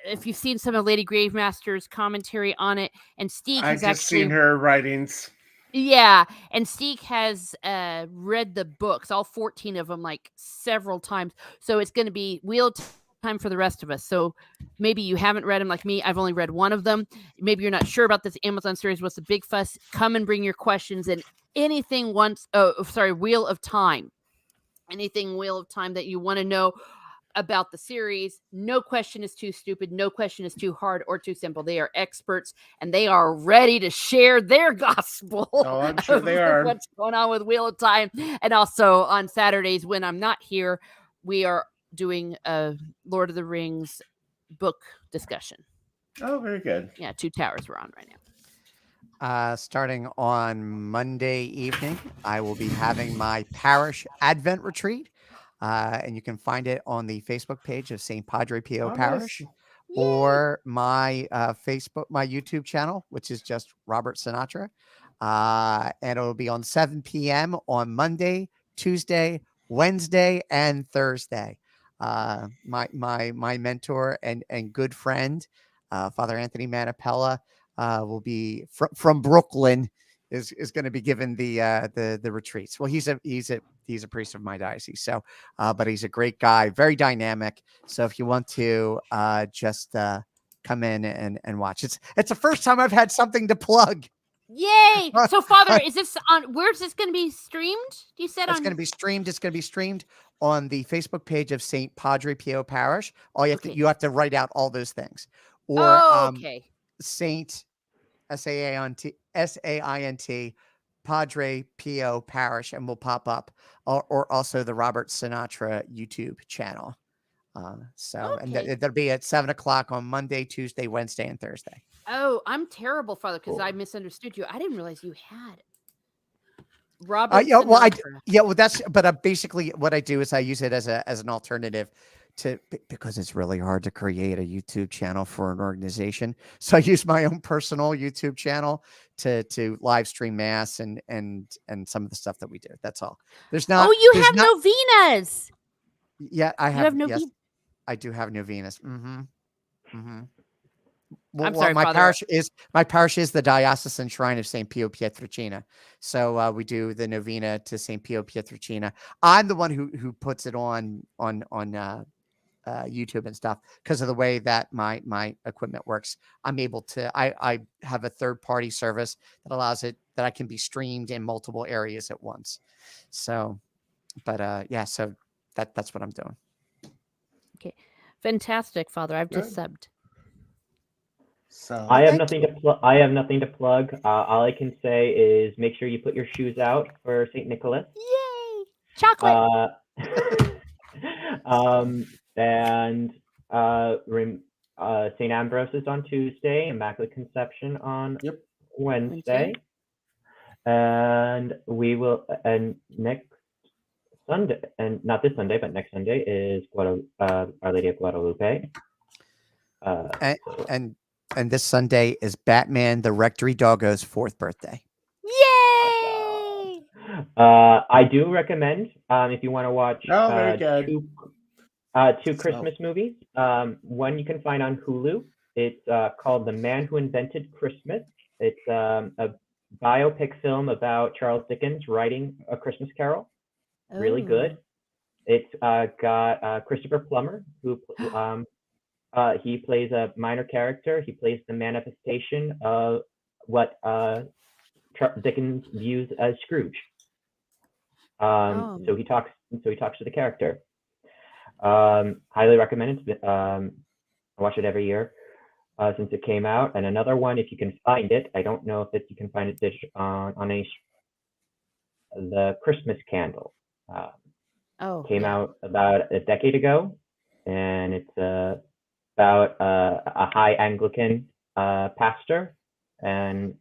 If you've seen some of Lady Gravemaster's commentary on it, and Steve has
I've just seen her writings.
Yeah, and Steve has read the books, all 14 of them, like several times. So it's going to be Wheel of Time for the rest of us. So maybe you haven't read them like me. I've only read one of them. Maybe you're not sure about this Amazon series. What's the big fuss? Come and bring your questions and anything Wheel of Time. Anything Wheel of Time that you want to know about the series. No question is too stupid. No question is too hard or too simple. They are experts, and they are ready to share their gospel.
Oh, I'm sure they are.
What's going on with Wheel of Time. And also on Saturdays when I'm not here, we are doing a Lord of the Rings book discussion.
Oh, very good.
Yeah, Two Towers we're on right
now. Starting on Monday evening, I will be having my parish Advent retreat. And you can find it on the Facebook page of St. Padre Pio Parish, or my my YouTube channel, which is just Robert Sinatra. And it'll be on 7 p.m. on Monday, Tuesday, Wednesday, and Thursday. My mentor and good friend, Father Anthony Manapella, will be from Brooklyn. Is going to be given the retreats. Well, he's a priest of my diocese, so but he's a great guy, very dynamic. So if you want to just come in and watch, it's the first time I've had something to plug.
Yay! So, Father, is this on? Where's this going to be streamed? You said
it's going to be streamed. It's going to be streamed on the Facebook page of St. Padre Pio Parish. All you have to write out all those things, or Saint SAINT Padre Pio Parish, and will pop up, or also the Robert Sinatra YouTube channel. And
Okay.
that'll be at 7:00 on Monday, Tuesday, Wednesday, and Thursday.
Oh, I'm terrible, Father, because I misunderstood you. I didn't realize you had Robert.
Yeah, well,
Sinatra.
that's basically what I do is I use it as an alternative because it's really hard to create a YouTube channel for an organization. So I use my own personal YouTube channel to live stream mass and some of the stuff that we do. That's all. There's not.
Oh, you
there's
have
not,
novenas.
Yeah, I
You
have.
have
Yes,
novenas.
I do have novenas.
I'm sorry,
my
Father.
parish is the Diocesan Shrine of St. Pio Pietrelcina. So we do the novena to St. Pio Pietrelcina. I'm the one who puts it on YouTube and stuff because of the way that my equipment works. I'm able to. I have a third party service that allows it that I can be streamed in multiple areas at once. So, but yeah, so that's what I'm doing.
Okay, fantastic, Father. I've just
Good.
subbed.
So
I have nothing to I have nothing to plug. All I can say is make sure you put your shoes out for St. Nicholas.
Yay! Chocolate.
And St. Ambrose is on Tuesday, Immaculate Conception on Wednesday. And we will, and next Sunday, and not this Sunday, but next Sunday is Our Lady of Guadalupe.
And this Sunday is Batman the Rectory Doggo's 4th birthday.
Yay!
I do recommend if you want to watch
very good.
two Christmas movies. One you can find on Hulu. It's called The Man Who Invented Christmas. It's a biopic film about Charles Dickens writing A Christmas Carol. Really good. It's got Christopher Plummer, who he plays a minor character. He plays the manifestation of what Dickens views as Scrooge. So he talks to the character. Highly recommend it. I watch it every year since it came out. And another one, if you can find it, I don't know if you can find it on The Christmas Candle. Came out about a decade ago, and it's about a high Anglican pastor, and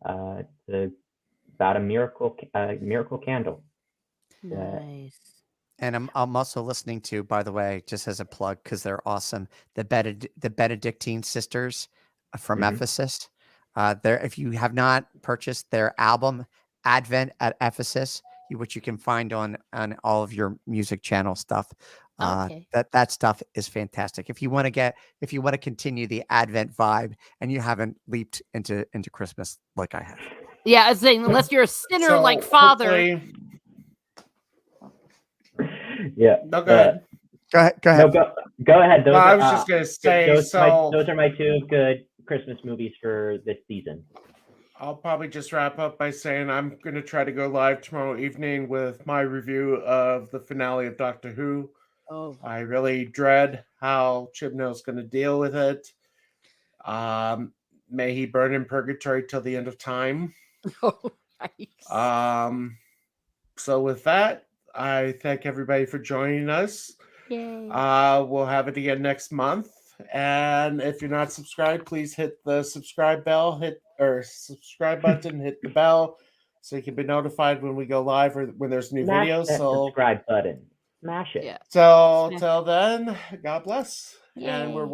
it's about a miracle candle.
Nice.
And I'm also listening to, by the way, just as a plug, because they're awesome, the Benedictine sisters from Ephesus. If you have not purchased their album Advent at Ephesus, which you can find on all of your music channel stuff, that stuff is fantastic. If you want to continue the Advent vibe and you haven't leaped into Christmas like I have.
Yeah, I was saying, unless you're a sinner
So
like Father.
hopefully-
Yeah.
No, go ahead.
Go ahead.
No, go ahead. Those
No, I
are,
was just gonna say,
those
so
are my two good Christmas movies for this season.
I'll probably just wrap up by saying I'm going to try to go live tomorrow evening with my review of the finale of Doctor Who.
Oh.
I really dread how Chibnall's going to deal with it. May he burn in purgatory till the end of time.
Oh, nice.
So with that, I thank everybody for joining us.
Yay.
We'll have it again next month. And if you're not subscribed, please hit the subscribe button, hit the bell so you can be notified when we go live or when there's new
Smash
videos.
that
So
subscribe button. Smash it.
So till then, God bless. And we're waiting.